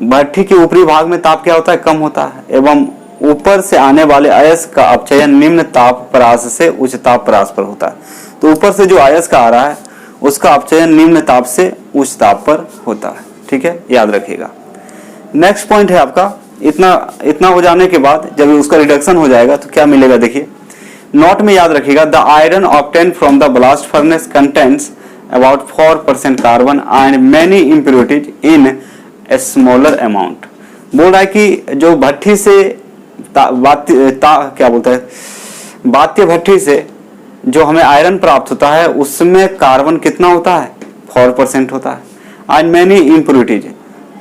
भट्टी के ऊपरी भाग में ताप क्या होता है, कम होता है। एवं ऊपर से आने वाले अयस्क का अपचयन निम्न ताप परास से उच्च ताप परास पर होता है। तो ऊपर से जो अयस्क आ रहा है उसका अपचयन निम्न ताप से उच्च ताप पर होता है, ठीक है, याद रखिएगा। नेक्स्ट पॉइंट है आपका, इतना हो जाने के बाद जब उसका रिडक्शन हो जाएगा तो क्या मिलेगा, देखिए नोट में याद रखिएगा, the iron obtain from the blast furnace contains about 4% carbon and many impurities in a smaller amount. बोल रहा है कि जो भट्टी से बात्य भट्टी से जो हमें आयरन प्राप्त होता है उसमें कार्बन कितना होता है, 4% होता है। And many impurities.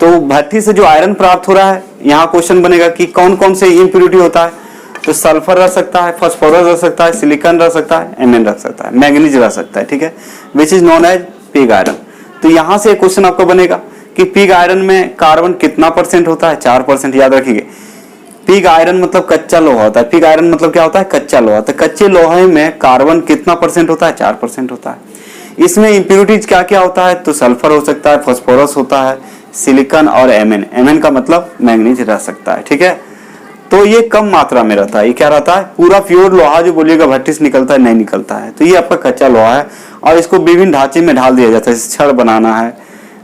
तो भट्टी से जो आयरन प्राप्त हो रहा है, यहाँ क्वेश्चन बनेगा कि कौन कौन से इम्प्योरिटी होता है। तो सल्फर रह सकता है, फास्फोरस रह सकता है, सिलिकॉन रह सकता है, एमएन रह सकता है, मैग्नीज रह सकता है, ठीक है, which is known as pig iron. तो यहाँ से क्वेश्चन आपको बनेगा कि पिग आयरन में कार्बन कितना % होता है, 4%। याद रखिए, पिग आयरन मतलब कच्चा लोहा होता है। पिग आयरन मतलब क्या होता है, कच्चा लोहा। तो कच्चे लोहे में कार्बन कितना % होता है, 4% होता है। इसमें इम्प्योरिटीज क्या क्या होता है, तो सल्फर हो सकता है, फास्फोरस होता है, सिलिकॉन और एमएन। एमएन का मतलब मैग्नीज रह सकता है, ठीक है। तो ये कम मात्रा में रहता है। ये क्या रहता है, पूरा प्योर लोहा जो बोलिएगा भट्टी से निकलता है, नहीं निकलता है। तो ये आपका कच्चा लोहा है और इसको विभिन्न ढांचे में ढाल दिया जाता है। छड़ बनाना है,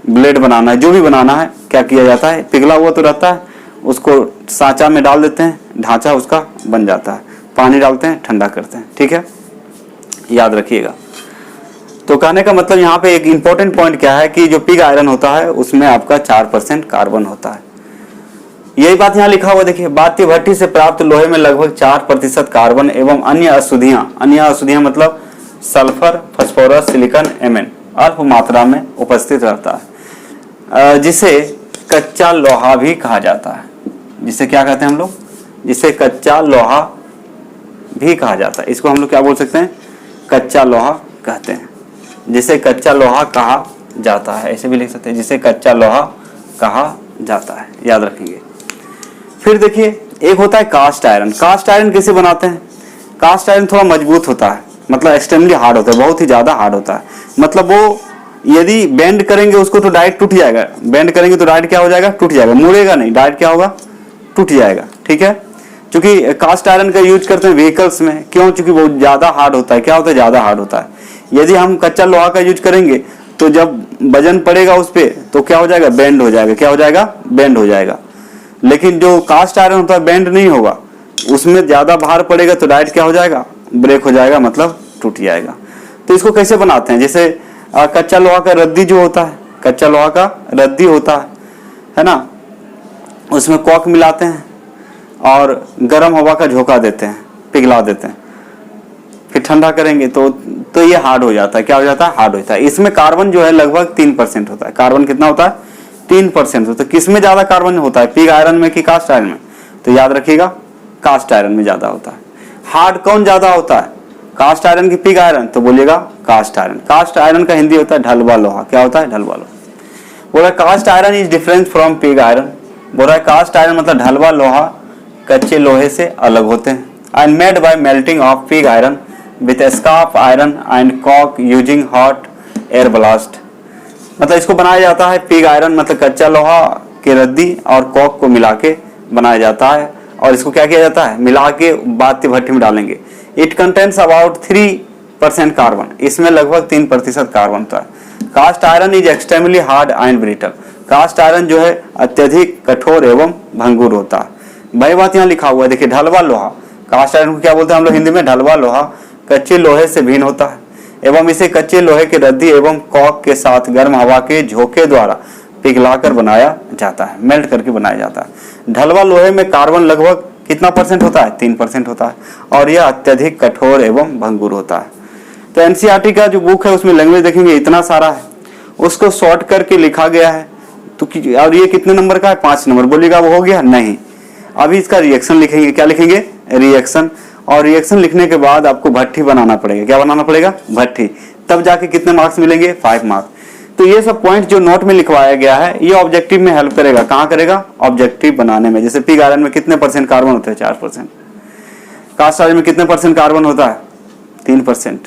ब्लेड बनाना है, जो भी बनाना है, क्या किया जाता है, पिघला हुआ तो रहता है, उसको सांचा में डाल देते हैं, ढांचा उसका बन जाता है, पानी डालते हैं, ठंडा करते हैं, ठीक है, याद रखिएगा। तो कहने का मतलब यहाँ पे एक इंपॉर्टेंट पॉइंट क्या है कि जो पिग आयरन होता है उसमें आपका 4% कार्बन होता है। यही बात यहाँ लिखा हुआ देखिए, बात्य भट्टी से प्राप्त लोहे में लगभग 4% कार्बन एवं अन्य अशुद्धियां मतलब सल्फर, फास्फोरस, सिलिकॉन, एमएन अल्प मात्रा में उपस्थित रहता है, जिसे कच्चा लोहा भी कहा जाता है। जिसे क्या कहते हैं हम लोग, जिसे कच्चा लोहा भी कहा जाता है। इसको हम लोग क्या बोल सकते हैं, कच्चा लोहा कहते हैं, जिसे कच्चा लोहा कहा जाता है। ऐसे भी लिख सकते हैं, जिसे कच्चा लोहा कहा जाता है, याद रखेंगे। फिर देखिए एक होता है कास्ट आयरन। कास्ट आयरन कैसे बनाते हैं? कास्ट आयरन थोड़ा मजबूत होता है, मतलब एक्सट्रीमली हार्ड होता है, बहुत ही ज्यादा हार्ड होता है। मतलब वो यदि बेंड करेंगे उसको तो डायरेक्ट टूट जाएगा, बेंड करेंगे तो डायरेक्ट क्या हो जाएगा? टूट जाएगा, मुड़ेगा नहीं, डायरेक्ट क्या होगा? टूट जाएगा। ठीक है, क्योंकि कास्ट आयरन का यूज करते हैं व्हीकल्स में, क्यों? क्योंकि बहुत ज्यादा हार्ड होता है। क्या होता है? ज्यादा हार्ड होता है। यदि हम कच्चा लोहा का यूज करेंगे तो जब वजन पड़ेगा उस पर तो क्या हो जाएगा? बेंड हो जाएगा। क्या हो जाएगा? बेंड हो जाएगा। लेकिन जो कास्ट आयरन होता है बेंड नहीं होगा, उसमें ज्यादा भार पड़ेगा तो डायरेक्ट क्या हो जाएगा? ब्रेक हो जाएगा, मतलब टूट जाएगा। तो इसको कैसे बनाते हैं? जैसे कच्चा लोहा का रद्दी जो होता है, कच्चा लोहा का रद्दी होता है ना, उसमें कॉक मिलाते हैं और गर्म हवा का झोंका देते हैं, पिघला देते हैं, फिर ठंडा करेंगे तो ये हार्ड हो जाता है। क्या हो जाता है? हार्ड होता है। इसमें कार्बन जो है लगभग 3% होता है। कार्बन कितना होता है? 3% होता है। किस में ज्यादा कार्बन होता है? पिग आयरन में कि कास्ट आयरन में? तो याद रखिएगा कास्ट आयरन में ज्यादा होता है। हार्ड कौन ज्यादा होता है? कास्ट आयरन की पिग आयरन? तो बोलिएगा कास्ट आयरन। कास्ट आयरन का हिंदी होता है ढलवा लोहा। क्या होता है? ढलवा लोहा। बोला cast iron is different from pig iron. बोल रहा है कास्ट आयरन मतलब ढलवा लोहा कच्चे लोहे से अलग होते हैं। And made by melting of pig iron with scrap iron and coke using hot air blast. मतलब इसको बनाया जाता है पिग आयरन मतलब कच्चा लोहा के रद्दी और कॉक को मिला के बनाया जाता है। और इसको क्या किया जाता है? मिला के बात्य भट्टी में डालेंगे। It contains about 3% carbon. इसमें लगभग 3% कार्बन होता है। Cast iron is extremely hard and brittle. Cast iron जो है अत्यधिक कठोर एवं भंगुर होता है। भाई बात यहाँ लिखा हुआ है, देखिए ढलवा लोहा। कास्ट आयरन को क्या बोलते हैं हम लोग हिंदी में? ढलवा लोहा कच्चे लोहे से भिन्न होता है एवं इसे कच्चे लोहे के रद्दी एवं कॉक के साथ गर्म हवा के झोंके द्वारा पिघलाकर बनाया जाता है, मेल्ट करके बनाया जाता है। ढलवा लोहे में कार्बन लगभग कितना % होता है? 3% होता है और यह अत्यधिक कठोर एवं भंगुर होता है। तो एनसीईआरटी का जो बुक है उसमें लैंग्वेज देखेंगे इतना सारा है, उसको शॉर्ट करके लिखा गया है। तो और ये कितने नंबर का है? 5 नंबर। बोलिएगा वो हो गया? नहीं, अभी इसका रिएक्शन लिखेंगे। क्या लिखेंगे? रिएक्शन। और रिएक्शन लिखने के बाद आपको भट्टी बनाना पड़ेगा। क्या बनाना पड़ेगा? भट्टी। तब जाके कितने मार्क्स मिलेंगे? 5 मार्क्स। तो ये सब पॉइंट जो नोट में लिखवाया गया है ये ऑब्जेक्टिव में हेल्प करेगा। कहाँ करेगा? ऑब्जेक्टिव बनाने में। जैसे पिग आयरन में कितने % कार्बन होते हैं? 4%। कास्ट आयरन में कितने % कार्बन होता है? 3%।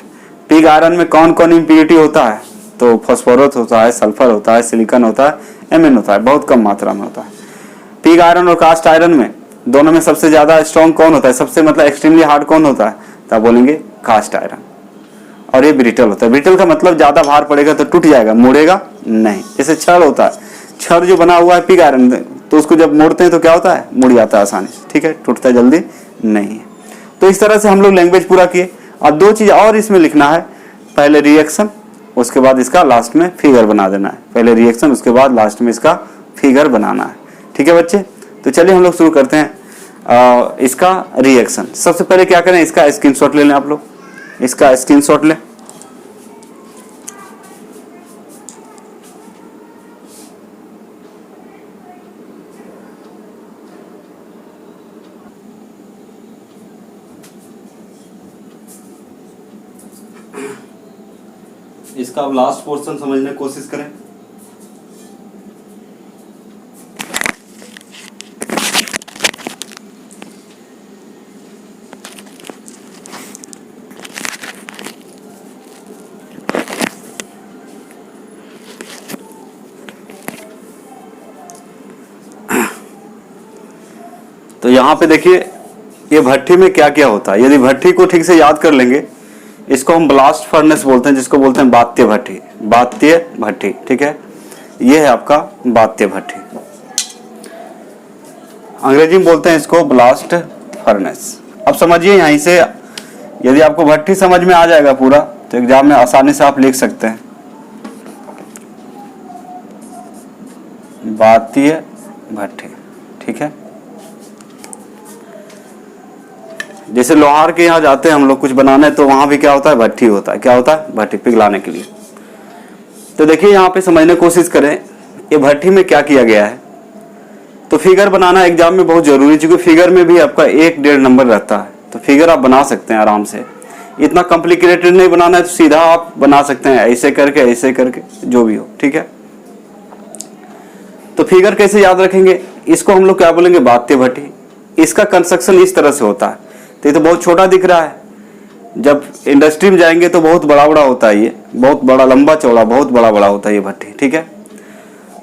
पिग आयरन में कौन कौन इम्प्योरिटी होता है? तो फॉस्फोरस होता है, सल्फर होता है, सिलिकॉन होता है, एमएन होता है, बहुत कम मात्रा में होता है। पिग आयरन और कास्ट आयरन में दोनों में सबसे ज्यादा स्ट्रॉन्ग कौन होता है? सबसे मतलब एक्सट्रीमली हार्ड कौन होता है? तब बोलेंगे कास्ट आयरन। और ये ब्रिटल होता है। ब्रिटल का मतलब ज्यादा भार पड़ेगा तो टूट जाएगा, मुड़ेगा नहीं। जैसे छड़ होता है, छड़ जो बना हुआ है पिग आयरन तो उसको जब मोड़ते हैं तो क्या होता है? मुड़ जाता है आसानी से। ठीक है, टूटता जल्दी नहीं है। तो इस तरह से हम लोग लैंग्वेज पूरा किए। अब 2 चीज और इसमें लिखना है, पहले रिएक्शन उसके बाद इसका लास्ट में फिगर बना देना है। पहले रिएक्शन उसके बाद लास्ट में इसका फिगर बनाना है। ठीक है बच्चे, तो चलिए हम लोग शुरू करते हैं इसका रिएक्शन। सबसे पहले क्या करें? इसका स्क्रीनशॉट ले लें आप लोग, इसका स्क्रीनशॉट लें। इसका अब लास्ट पोर्शन समझने की कोशिश करें। तो यहां पे देखिए ये भट्टी में क्या क्या होता है। यदि भट्टी को ठीक से याद कर लेंगे, इसको हम ब्लास्ट फर्नेस बोलते हैं, जिसको बोलते हैं बात्य भट्टी। बात्य भट्टी, ठीक है, ये है आपका बात्य भट्टी। अंग्रेजी में बोलते हैं इसको ब्लास्ट फर्नेस। अब समझिए यहीं से यदि आपको भट्टी समझ में आ जाएगा पूरा तो एग्जाम में आसानी से आप लिख सकते हैं बात्य भट्टी। ठीक है, जैसे लोहार के यहाँ जाते हैं हम लोग कुछ बनाने, तो वहां भी क्या होता है? भट्टी होता है। क्या होता है? भट्टी, पिघलाने के लिए। तो देखिए यहाँ पे समझने की कोशिश करें ये भट्टी में क्या किया गया है। तो फिगर बनाना एग्जाम में बहुत जरूरी है, क्योंकि फिगर में भी आपका 1-1.5 नंबर रहता है। तो फिगर आप बना सकते हैं आराम से, इतना कॉम्प्लिकेटेड नहीं बनाना है। तो सीधा आप बना सकते हैं, ऐसे करके जो भी हो। ठीक है, तो फिगर कैसे याद रखेंगे? इसको हम लोग क्या बोलेंगे, बात्य भट्टी। इसका कंस्ट्रक्शन इस तरह से होता है। तो ये तो बहुत छोटा दिख रहा है, जब इंडस्ट्री में जाएंगे तो बहुत बड़ा बड़ा होता है, ये बहुत बड़ा लंबा चौड़ा बहुत बड़ा बड़ा होता है ये भट्टी, ठीक है।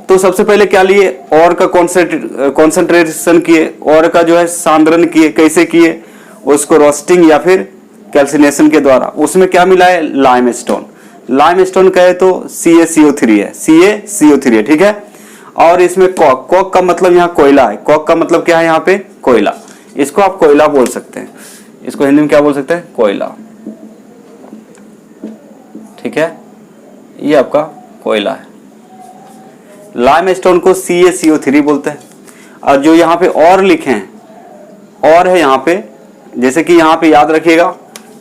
तो सबसे पहले क्या लिए, और का कॉन्सेंट्रेशन किए, और का जो है सांद्रण किए। कैसे किए, उसको रोस्टिंग या फिर कैल्सिनेशन के द्वारा। उसमें क्या मिला है, लाइमस्टोन। लाइमस्टोन कहे तो CaCO3 है, CaCO3 है, ठीक है। और इसमें कॉक, कॉक का मतलब यहाँ कोयला है। कॉक का मतलब क्या है यहाँ पे, कोयला। इसको आप कोयला बोल सकते हैं, इसको हिंदी में क्या बोल सकते हैं, कोयला, ठीक है। ये आपका कोयला है। लाइमस्टोन को CaCO3 बोलते हैं। और जो यहाँ पे और लिखे हैं, और है यहाँ पे, जैसे कि यहाँ पे याद रखिएगा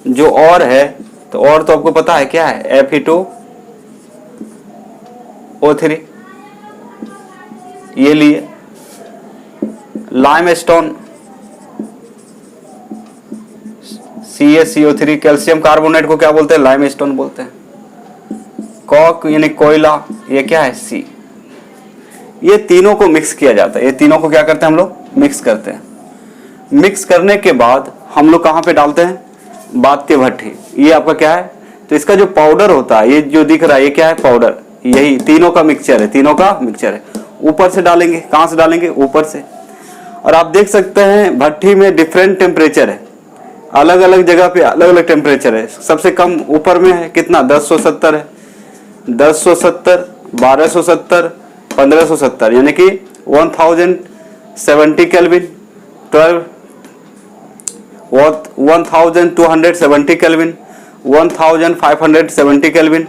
जो और है, तो और तो आपको पता है क्या है, Fe2O3, ये लिए। लाइमस्टोन CaCO3, कैल्शियम कार्बोनेट को क्या बोलते हैं, लाइमस्टोन बोलते हैं। कॉक यानी कोयला, ये क्या है, C। ये तीनों को मिक्स किया जाता है। ये तीनों को क्या करते हैं हम लोग, मिक्स करते हैं। मिक्स करने के बाद हम लोग कहाँ पे डालते हैं, बात्य भट्टी। ये आपका क्या है, तो इसका जो पाउडर होता है, ये जो दिख रहा है ये क्या है, पाउडर। यही तीनों का मिक्सचर है, तीनों का मिक्सचर है। ऊपर से डालेंगे, कहाँ से डालेंगे, ऊपर से। और आप देख सकते हैं भट्टी में डिफरेंट टेम्परेचर है, अलग अलग जगह पे अलग अलग टेम्परेचर है। सबसे कम ऊपर में है कितना, 1070 है, 1070, 1270, 1570, यानी कि 1070 केल्विन, 1270 केल्विन, 1570 केल्विन,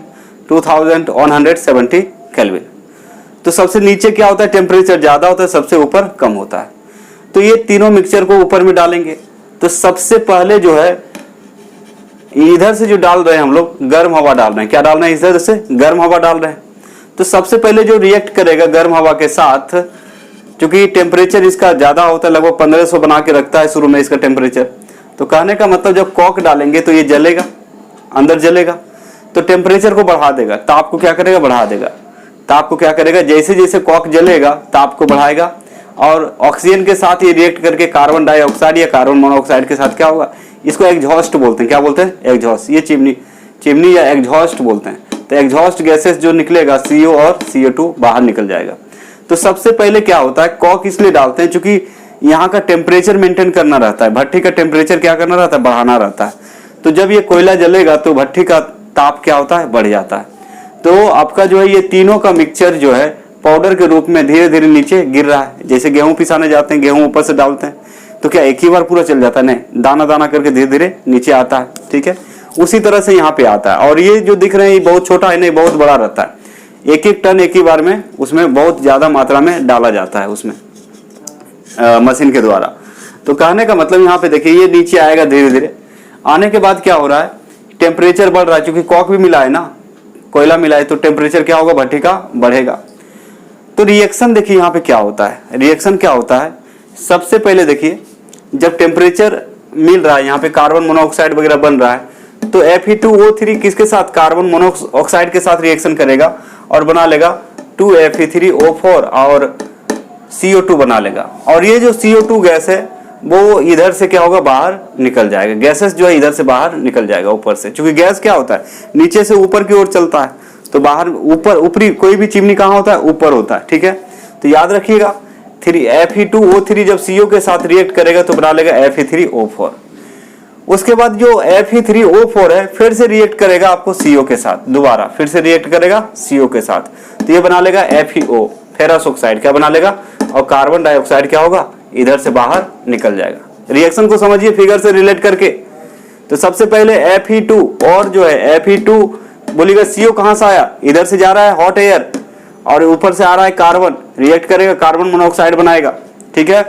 2170 केल्विन। तो सबसे नीचे क्या होता है, टेम्परेचर ज्यादा होता है, सबसे ऊपर कम होता है। तो ये तीनों मिक्सचर को ऊपर में डालेंगे। तो सबसे पहले जो है इधर से जो डाल रहे हैं हम लोग, गर्म हवा डाल रहे हैं। क्या डाल रहे हैं, इधर से गर्म हवा डाल रहे हैं। तो सबसे पहले जो रिएक्ट करेगा गर्म हवा के साथ, क्योंकि टेम्परेचर इसका ज्यादा होता है, लगभग 1500 बना के रखता है शुरू में इसका टेम्परेचर। तो कहने का मतलब जब कॉक डालेंगे तो ये जलेगा, अंदर जलेगा, तो टेम्परेचर को बढ़ा देगा, ताप को क्या करेगा, बढ़ा देगा। ताप को क्या करेगा, जैसे जैसे कॉक जलेगा ताप को बढ़ाएगा, और ऑक्सीजन के साथ ये रिएक्ट करके कार्बन डाइऑक्साइड या कार्बन मोनोऑक्साइड के साथ क्या होगा, इसको एग्जॉस्ट बोलते हैं। क्या बोलते हैं, एग्जॉस्ट। ये चिमनी या एग्जॉस्ट बोलते हैं। तो एग्जॉस्ट गैसेस जो निकलेगा, CO और CO2 बाहर निकल जाएगा। तो सबसे पहले क्या होता है, कॉक इसलिए डालते हैं क्योंकि यहाँ का टेम्परेचर मेंटेन करना रहता है, भट्टी का टेम्परेचर क्या करना रहता है, बढ़ाना रहता है। तो जब ये कोयला जलेगा तो भट्टी का ताप क्या होता है, बढ़ जाता है। तो आपका जो है ये तीनों का मिक्सचर जो है पाउडर के रूप में धीरे धीरे नीचे गिर रहा है। जैसे गेहूं पिसाने जाते हैं, गेहूं ऊपर से डालते हैं तो क्या एक ही बार पूरा चल जाता है, नहीं, दाना दाना करके धीरे धीरे नीचे आता है, ठीक है। उसी तरह से यहाँ पे आता है। और ये जो दिख रहे हैं ये बहुत छोटा है, नहीं बहुत बड़ा रहता है। एक एक टन एक ही बार में उसमें बहुत ज्यादा मात्रा में डाला जाता है उसमें मशीन के द्वारा। तो कहने का मतलब यहाँ पे देखिए ये नीचे आएगा धीरे धीरे। आने के बाद क्या हो रहा है, टेम्परेचर बढ़ रहा है, क्योंकि कॉक भी मिला है ना, कोयला मिला है, तो टेम्परेचर क्या होगा, भट्टी का बढ़ेगा। तो रिएक्शन देखिए यहाँ पे क्या होता है, रिएक्शन क्या होता है। सबसे पहले देखिए जब टेम्परेचर मिल रहा है, यहाँ पे कार्बन मोनोऑक्साइड वगैरह बन रहा है, तो Fe2O3 किसके साथ, कार्बन मोनोऑक्साइड के साथ रिएक्शन करेगा और बना लेगा 2Fe3O4 और CO2 बना लेगा। और ये जो CO2 गैस है वो इधर से क्या होगा, बाहर निकल जाएगा। गैसेस जो है इधर से बाहर निकल जाएगा ऊपर से, क्योंकि गैस क्या होता है, नीचे से ऊपर की ओर चलता है, तो बाहर ऊपर ऊपरी कोई भी चिमनी कहाँ होता है, ऊपर होता है, ठीक है। तो याद रखिएगा Fe2O3 जब CO के साथ रिएक्ट करेगा तो बना लेगा Fe3O4। उसके बाद जो Fe3O4 है फिर से रिएक्ट करेगा आपको CO के साथ, दोबारा फिर से रिएक्ट करेगा CO के साथ, तो ये बना लेगा FeO, फेरस ऑक्साइड क्या बना लेगा, और कार्बन डाइऑक्साइड क्या होगा, इधर से बाहर निकल जाएगा। रिएक्शन को समझिए फिगर से रिलेट करके। तो सबसे पहले Fe2 और जो है Fe2 बोलिएगा, CO कहां से आया, इधर से जा रहा है हॉट एयर, और ऊपर से आ रहा है कार्बन, रिएक्ट करेगा कार्बन मोनोऑक्साइड बनाएगा, ठीक है।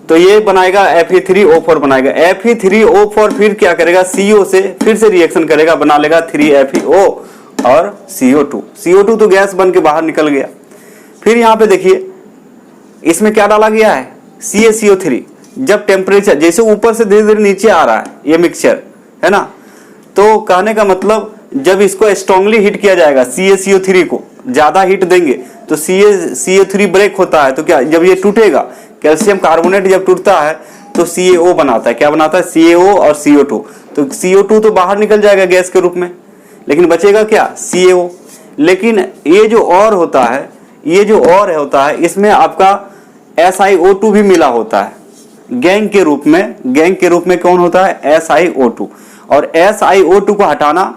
तो ये बनाएगा Fe3O4 बनाएगा। Fe3O4 फिर क्या करेगा, CO से फिर से रिएक्शन करेगा, बना लेगा 3FeO और CO2। CO2 तो गैस बन के बाहर निकल गया। फिर यहाँ पे देखिए इसमें क्या डाला गया है, CaCO3। जब टेम्परेचर जैसे ऊपर से धीरे धीरे नीचे आ रहा है ये मिक्सचर है ना, तो कहने का मतलब जब इसको स्ट्रांगली हीट किया जाएगा CaCO3 को, ज्यादा हीट देंगे तो CaCO3 ब्रेक होता है, तो क्या जब ये टूटेगा, कैल्शियम कार्बोनेट जब टूटता है तो CaO बनाता है। क्या बनाता है? CaO और CO2। तो CO2 तो बाहर निकल जाएगा गैस के रूप में, लेकिन बचेगा क्या? CaO। लेकिन ये जो और होता है, ये जो और होता है, इसमें आपका SiO2 भी मिला होता है गैंग के रूप में। गैंग के रूप में कौन होता है? SiO2। और SiO2 को हटाना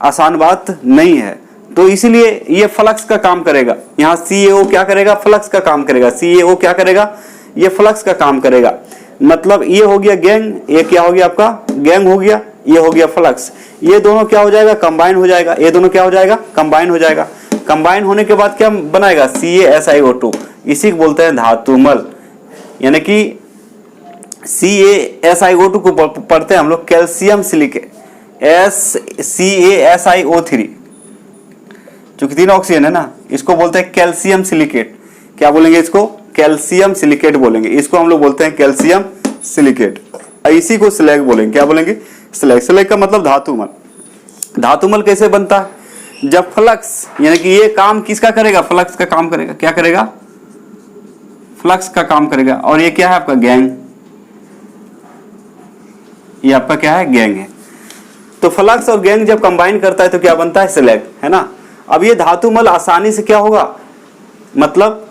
आसान बात नहीं है, तो इसीलिए ये फ्लक्स का काम करेगा। यहाँ CaO क्या करेगा? फ्लक्स का काम करेगा। CaO क्या करेगा? ये फ्लक्स का काम करेगा। मतलब ये हो गया गैंग, ये क्या हो गया आपका? गैंग हो गया, ये हो गया फ्लक्स। ये दोनों क्या हो जाएगा? कंबाइन हो जाएगा। ये दोनों क्या हो जाएगा? कंबाइन हो जाएगा। कंबाइन होने के बाद क्या बनाएगा? CaSiO2। इसी को बोलते हैं धातुमल। यानी कि CaSiO2 को पढ़ते हैं हम लोग कैल्शियम सिलिकेट, CaSiO3, चूंकि 3 ऑक्सीजन है ना, इसको बोलते हैं कैल्शियम सिलिकेट। क्या बोलेंगे इसको? कैल्शियम सिलिकेट बोलेंगे। इसको हम लोग बोलते हैं कैल्शियम सिलिकेट। इसी को स्लैग बोलेंगे। क्या बोलेंगे? स्लैग। स्लैग का मतलब धातुमल। धातुमल कैसे बनता है? जब फ्लक्स, यानी कि ये काम किसका करेगा? फ्लक्स का काम करेगा। क्या करेगा? फ्लक्स का काम करेगा। और ये क्या है आपका? गैंग। ये आपका क्या है? गैंग है। तो फ्लक्स और गैंग जब कंबाइन करता है तो क्या बनता है? स्लैग, है ना। अब ये धातुमल आसानी से क्या होगा? मतलब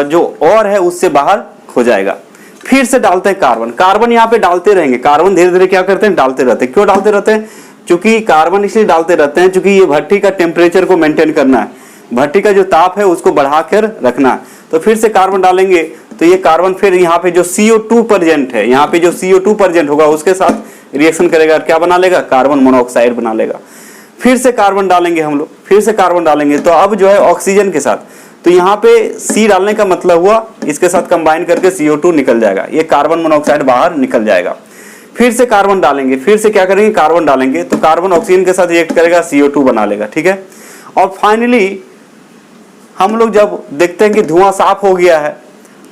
जो और है उससे बाहर हो जाएगा। फिर से डालते हैं कार्बन। कार्बन यहाँ पे डालते रहेंगे। कार्बन धीरे धीरे क्या करते हैं? डालते रहते हैं। क्यों डालते रहते हैं? क्योंकि कार्बन इसलिए डालते रहते हैं क्योंकि ये भट्टी का टेम्परेचर को मेंटेन करना है, भट्टी का जो ताप है उसको बढ़ाकर रखना है। तो फिर से कार्बन डालेंगे तो ये कार्बन फिर यहाँ पे जो CO2 प्रेजेंट है, यहाँ पे जो CO2 प्रेजेंट होगा उसके साथ रिएक्शन करेगा, क्या बना लेगा? कार्बन मोनोऑक्साइड बना लेगा। फिर से कार्बन डालेंगे हम लोग, फिर से कार्बन डालेंगे तो अब जो है ऑक्सीजन के साथ, तो यहाँ पे C डालने का मतलब हुआ इसके साथ कंबाइन करके CO2 निकल जाएगा, ये कार्बन मोनोऑक्साइड बाहर निकल जाएगा। फिर से कार्बन डालेंगे, फिर से क्या करेंगे? कार्बन डालेंगे तो कार्बन ऑक्सीजन के साथ रिएक्ट करेगा, CO2 बना लेगा। ठीक है। और फाइनली हम लोग जब देखते हैं कि धुआं साफ हो गया है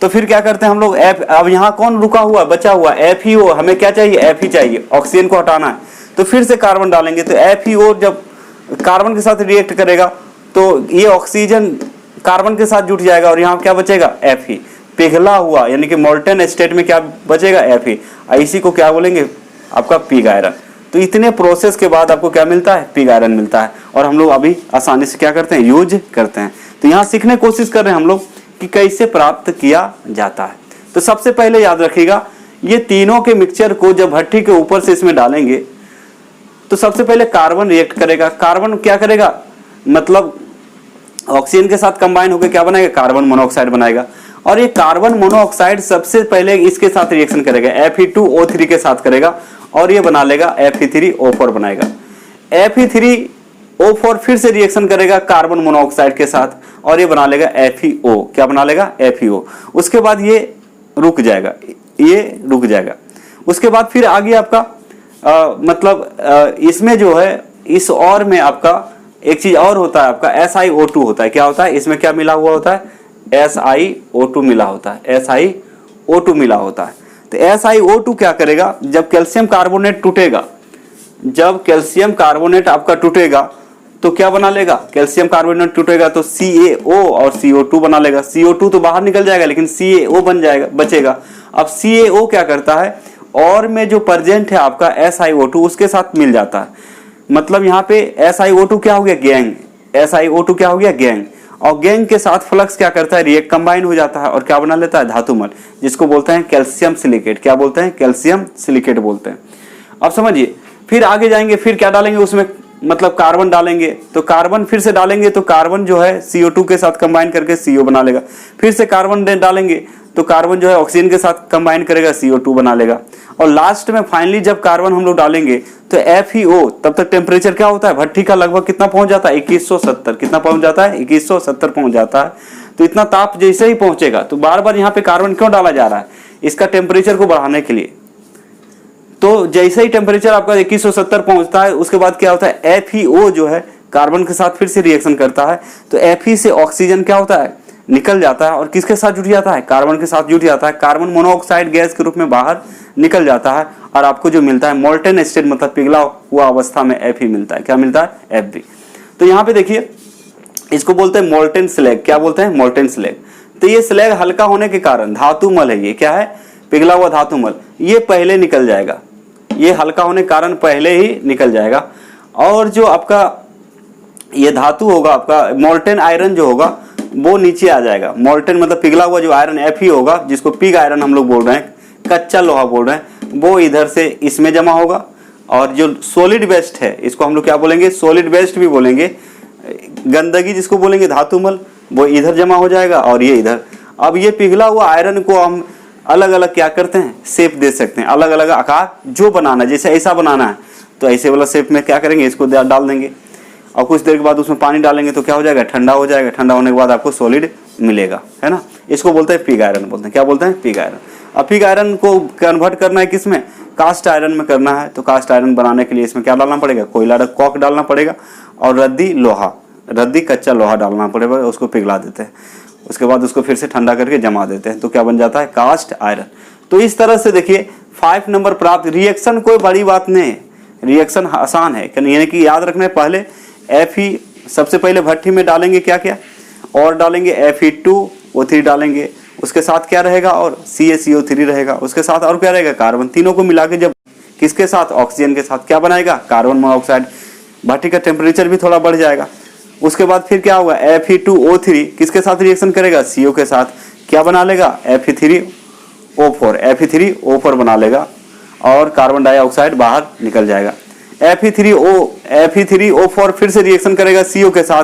तो फिर क्या करते हैं हम लोग? अब यहाँ कौन रुका हुआ, बचा हुआ? FeO। हमें क्या चाहिए? Fe चाहिए, ऑक्सीजन को हटाना है। तो फिर से कार्बन डालेंगे तो FeO जब कार्बन के साथ रिएक्ट करेगा तो ये ऑक्सीजन कार्बन के साथ जुट जाएगा और यहाँ क्या बचेगा? Fe। पिघला हुआ यानी कि मोल्टन स्टेट में क्या बचेगा? Fe। इसी को क्या बोलेंगे? आपका पिग आयरन। तो इतने प्रोसेस के बाद आपको क्या मिलता है? पिग आयरन मिलता है। और हम लोग अभी आसानी से क्या करते हैं? यूज करते हैं। तो यहाँ सीखने की कोशिश कर रहे हैं हम लोग कि कैसे प्राप्त किया जाता है। तो सबसे पहले याद रखिएगा, ये तीनों के मिक्सचर को जब भट्टी के ऊपर से इसमें डालेंगे तो सबसे पहले कार्बन रिएक्ट करेगा। कार्बन क्या करेगा? मतलब ऑक्सीजन के साथ कंबाइन होकर क्या बनाएगा? कार्बन मोनोऑक्साइड बनाएगा। और ये कार्बन मोनोऑक्साइड सबसे पहले इसके साथ रिएक्शन करेगा, Fe2O3 के साथ करेगा और ये बना लेगा Fe3O4 बनाएगा। Fe3O4 फिर से रिएक्शन करेगा कार्बन मोनोऑक्साइड के साथ और ये बना लेगा FeO। क्या बना लेगा? FeO। उसके बाद ये रुक जाएगा, ये रुक जाएगा। उसके बाद फिर आगे आपका इसमें जो है, इस और में आपका एक चीज और होता है, आपका SiO2 होता है। क्या होता है? इसमें क्या मिला हुआ होता है? SiO2 मिला होता है। SiO2 मिला होता है। तो SiO2 क्या करेगा? जब कैल्शियम कार्बोनेट टूटेगा, जब कैल्शियम कार्बोनेट आपका टूटेगा तो क्या बना लेगा? कैल्शियम कार्बोनेट टूटेगा तो CaO और CO2 बना लेगा। CO2 तो बाहर निकल जाएगा लेकिन CaO बन जाएगा, बचेगा। अब CaO क्या करता है? और में जो प्रेजेंट है आपका SiO2 उसके साथ मिल जाता है। मतलब यहाँ पे SiO2 क्या हो गया? गैंग। SiO2 क्या हो गया? गैंग। और गैंग के साथ फ्लक्स क्या करता है? रिएक्ट कंबाइन हो जाता है और क्या बना लेता है? धातुमल, जिसको बोलते हैं कैल्शियम सिलिकेट। क्या बोलते हैं? कैल्शियम सिलिकेट बोलते हैं। अब समझिए, फिर आगे जाएंगे, फिर क्या डालेंगे उसमें? मतलब कार्बन डालेंगे तो कार्बन फिर से डालेंगे तो कार्बन जो है CO2 के साथ कंबाइन करके CO बना लेगा। फिर से कार्बन डालेंगे तो कार्बन जो है ऑक्सीजन के साथ कंबाइन करेगा, CO2 बना लेगा। और लास्ट में फाइनली जब कार्बन हम लोग डालेंगे तो FeO, तब तक टेम्परेचर क्या होता है? भट्टी का लगभग कितना पहुंच जाता है? 2170। कितना पहुंच जाता है? 2170 पहुंच जाता है। तो इतना ताप जैसे ही पहुंचेगा तो बार बार यहाँ पे कार्बन क्यों डाला जा रहा है? इसका टेम्परेचर को बढ़ाने के लिए। तो जैसे ही टेम्परेचर आपका 2170 पहुंचता है उसके बाद क्या होता है? FeO जो है कार्बन के साथ फिर से रिएक्शन करता है तो Fe से ऑक्सीजन क्या होता है? निकल जाता है और किसके साथ जुट जाता है? कार्बन के साथ जुट जाता है। कार्बन मोनोऑक्साइड गैस के रूप में बाहर निकल जाता है और आपको जो मिलता है मोल्टन स्टेट, मतलब पिघला हुआ अवस्था में Fe मिलता है। क्या मिलता है? Fe। तो यहाँ पे देखिए इसको बोलते हैं मोल्टेन स्लैग। क्या बोलते हैं? Molten slag. तो ये स्लैग हल्का होने के कारण धातुमल है, ये क्या है? पिघला हुआ धातुमल, ये पहले निकल जाएगा, ये हल्का होने के कारण पहले ही निकल जाएगा। और जो आपका ये धातु होगा, आपका मोल्टेन आयरन जो होगा वो नीचे आ जाएगा। मोल्टेन मतलब पिघला हुआ जो आयरन Fe होगा, जिसको पिग आयरन हम लोग बोल रहे हैं, कच्चा लोहा बोल रहे हैं, वो इधर से इसमें जमा होगा। और जो सॉलिड वेस्ट है, इसको हम लोग क्या बोलेंगे? सॉलिड वेस्ट भी बोलेंगे, गंदगी जिसको बोलेंगे धातुमल, वो इधर जमा हो जाएगा और ये इधर। अब ये पिघला हुआ आयरन को हम अलग अलग क्या करते हैं? शेप दे सकते हैं, अलग अलग आकार जो बनाना, जैसे ऐसा बनाना है तो ऐसे वाला शेप में क्या करेंगे? इसको डाल देंगे और कुछ देर के बाद उसमें पानी डालेंगे तो क्या हो जाएगा? ठंडा हो जाएगा। ठंडा होने के बाद आपको सॉलिड मिलेगा, है ना। इसको बोलते हैं पिग आयरन बोलते हैं। क्या बोलते हैं? Pig iron. अब पिग आयरन को कन्वर्ट करना है किसमें? कास्ट आयरन में करना है। तो कास्ट आयरन बनाने के लिए इसमें क्या डालना पड़ेगा? कोयला कॉक डालना पड़ेगा और रद्दी लोहा, रद्दी कच्चा लोहा डालना पड़ेगा, उसको पिघला देते हैं। उसके बाद उसको फिर से ठंडा करके जमा देते हैं, तो क्या बन जाता है? Cast iron. तो इस तरह से देखिए 5 नंबर प्राप्त। रिएक्शन कोई बड़ी बात नहीं है, रिएक्शन आसान है, यानी कि याद रखना है। पहले Fe सबसे पहले भट्टी में डालेंगे क्या क्या? और डालेंगे Fe2O3 डालेंगे, उसके साथ क्या रहेगा? और CaCO3 रहेगा, उसके साथ और क्या रहेगा? कार्बन। तीनों को मिला के जब किसके साथ? ऑक्सीजन के साथ क्या बनाएगा? Carbon monoxide. भट्टी का टेम्परेचर भी थोड़ा बढ़ जाएगा। उसके बाद फिर क्या होगा? Fe2O3 किसके साथ रिएक्शन करेगा? CO के साथ। क्या बना लेगा? Fe3O4, Fe3O4 बना लेगा और कार्बन डाइऑक्साइड बाहर निकल जाएगा। Fe3O4 फिर से रिएक्शन करेगा CO के साथ,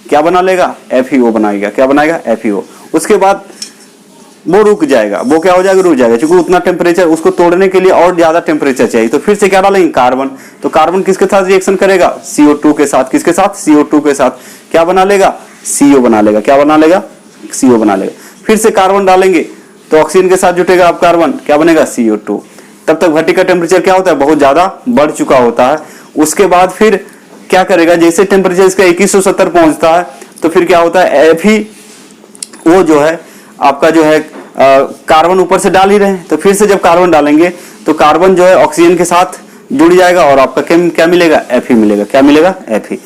क्या बना लेगा? FeO बनाएगा। क्या बनाएगा? FeO। उसके बाद वो रुक जाएगा, वो क्या हो जाएगा? रुक जाएगा, क्योंकि उतना टेम्परेचर उसको तोड़ने के लिए और ज्यादा टेम्परेचर चाहिए। तो फिर से क्या डालेंगे? कार्बन। तो कार्बन किसके साथ रिएक्शन करेगा? CO2 के साथ। किसके साथ? CO2 के साथ। क्या बना लेगा? CO बना लेगा। क्या बना लेगा? CO बना लेगा। फिर से कार्बन डालेंगे तो ऑक्सीजन के साथ जुटेगा अब कार्बन, क्या बनेगा? CO2। तब तक भट्टी का टेम्परेचर क्या होता है? बहुत ज्यादा बढ़ चुका होता है। उसके बाद फिर क्या करेगा? जैसे टेम्परेचर इसका 2170 पहुंचता है तो फिर क्या होता है? वो जो है आपका जो है कार्बन ऊपर से डाल ही रहे हैं, तो फिर से जब कार्बन डालेंगे तो कार्बन जो है ऑक्सीजन के साथ जुड़ जाएगा और आपका क्या मिलेगा? Fe मिलेगा। क्या मिलेगा? Fe।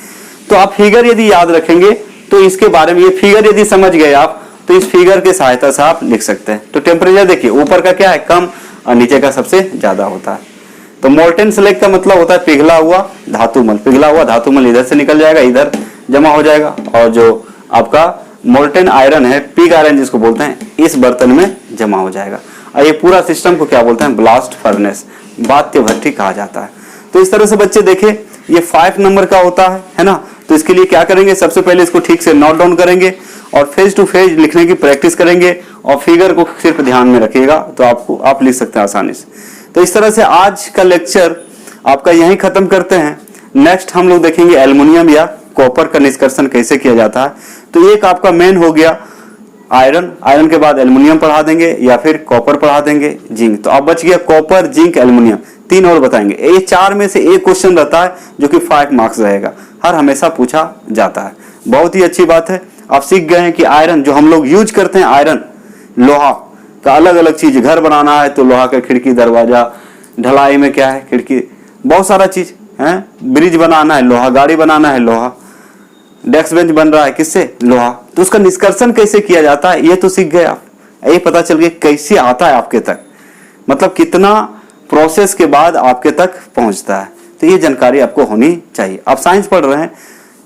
तो आप फिगर यदि याद रखेंगे तो इसके बारे में, ये फिगर यदि समझ गए आप तो इस फिगर के सहायता से आप लिख सकते हैं। तो टेम्परेचर देखिए, ऊपर का क्या है? कम और नीचे का सबसे ज्यादा होता है। तो मोल्टेन स्लैग का मतलब होता है पिघला हुआ धातुमल। पिघला हुआ धातुमल इधर से निकल जाएगा, इधर जमा हो जाएगा, और जो आपका मोल्टेन आयरन है, पिग आयरन जिसको बोलते हैं, इस बर्तन में जमा हो जाएगा। और ये पूरा सिस्टम को क्या बोलते हैं? ब्लास्ट फर्नेस, बात्य भट्टी कहा जाता है। तो इस तरह से बच्चे देखे, ये 5 नंबर का होता है ना। तो इसके लिए क्या करेंगे? सबसे पहले इसको ठीक से नोट डाउन करेंगे और फेज टू फेज लिखने की प्रैक्टिस करेंगे और फिगर को सिर्फ ध्यान में रखिएगा तो आप लिख सकते हैं आसानी से। तो इस तरह से आज का लेक्चर आपका यहीं खत्म करते हैं। नेक्स्ट हम लोग देखेंगे एल्युमिनियम या कॉपर का निष्कर्षण कैसे किया जाता है। तो एक आपका मेन हो गया आयरन, आयरन के बाद एल्युमिनियम पढ़ा देंगे या फिर कॉपर पढ़ा देंगे, जिंक। तो अब बच गया कॉपर, जिंक, एल्युमिनियम, 3 और बताएंगे। ये 4 में से एक क्वेश्चन रहता है जो कि 5 मार्क्स रहेगा, हर हमेशा पूछा जाता है। बहुत ही अच्छी बात है, आप सीख गए हैं कि आयरन जो हम लोग यूज करते हैं, आयरन लोहा का अलग अलग चीज, घर बनाना है तो लोहा का खिड़की दरवाजा, ढलाई में क्या है? खिड़की, बहुत सारा चीज है। ब्रिज बनाना है लोहा, गाड़ी बनाना है लोहा, डेस्क बेंच बन रहा है किससे? लोहा। तो उसका निष्कर्षण कैसे किया जाता है ये तो सीख गए आप। ये पता चल गया कैसे आता है आपके तक, मतलब कितना प्रोसेस के बाद आपके तक पहुंचता है। तो ये जानकारी आपको होनी चाहिए। आप साइंस पढ़ रहे हैं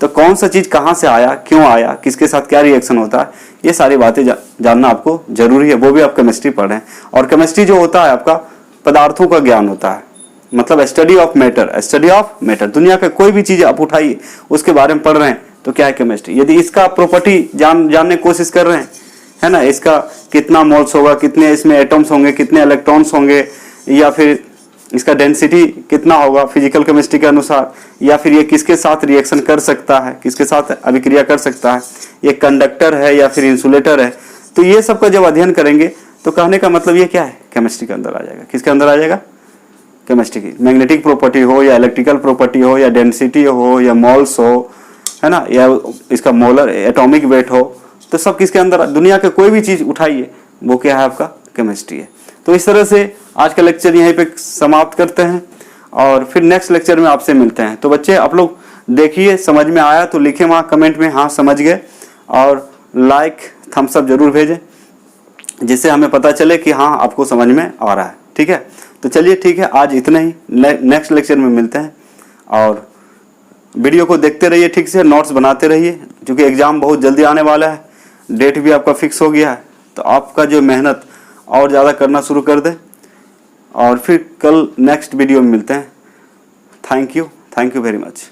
तो कौन सा चीज कहां से आया, क्यों आया, किसके साथ क्या रिएक्शन होता है, ये सारी बातें जानना आपको जरूरी है। वो भी आप केमिस्ट्री पढ़ रहे हैं, और केमिस्ट्री जो होता है आपका पदार्थों का ज्ञान होता है, मतलब study of matter, study of matter. दुनिया का कोई भी चीज आप उठाइए उसके बारे में पढ़ रहे हैं तो क्या है? केमिस्ट्री। यदि इसका प्रॉपर्टी जानने की कोशिश कर रहे हैं, है ना, इसका कितना मोल्स होगा, कितने इसमें एटम्स होंगे, कितने इलेक्ट्रॉन्स होंगे, या फिर इसका डेंसिटी कितना होगा फिजिकल केमिस्ट्री के अनुसार, या फिर ये किसके साथ रिएक्शन कर सकता है, किसके साथ अभिक्रिया कर सकता है, ये कंडक्टर है या फिर इंसुलेटर है, तो ये सब का जब अध्ययन करेंगे तो कहने का मतलब ये क्या है? केमिस्ट्री के अंदर आ जाएगा। किसके अंदर आ जाएगा? केमिस्ट्री की। मैग्नेटिक प्रॉपर्टी हो या इलेक्ट्रिकल प्रॉपर्टी हो या डेंसिटी हो या मोल्स हो, है ना, या इसका मोलर एटॉमिक वेट हो, तो सब किसके अंदर? दुनिया के कोई भी चीज उठाइए वो क्या है? आपका केमिस्ट्री है। तो इस तरह से आज का लेक्चर यहीं पे समाप्त करते हैं और फिर नेक्स्ट लेक्चर में आपसे मिलते हैं। तो बच्चे आप लोग देखिए, समझ में आया तो लिखें वहाँ कमेंट में हाँ समझ गए, और लाइक थम्स अप जरूर भेजें, जिससे हमें पता चले कि हाँ आपको समझ में आ रहा है। ठीक है, तो चलिए ठीक है, आज इतना ही। नेक्स्ट लेक्चर में मिलते हैं, और वीडियो को देखते रहिए, ठीक से नोट्स बनाते रहिए, क्योंकि एग्ज़ाम बहुत जल्दी आने वाला है, डेट भी आपका फिक्स हो गया है। तो आपका जो मेहनत और ज़्यादा करना शुरू कर दें, और फिर कल नेक्स्ट वीडियो में मिलते हैं। Thank you very much.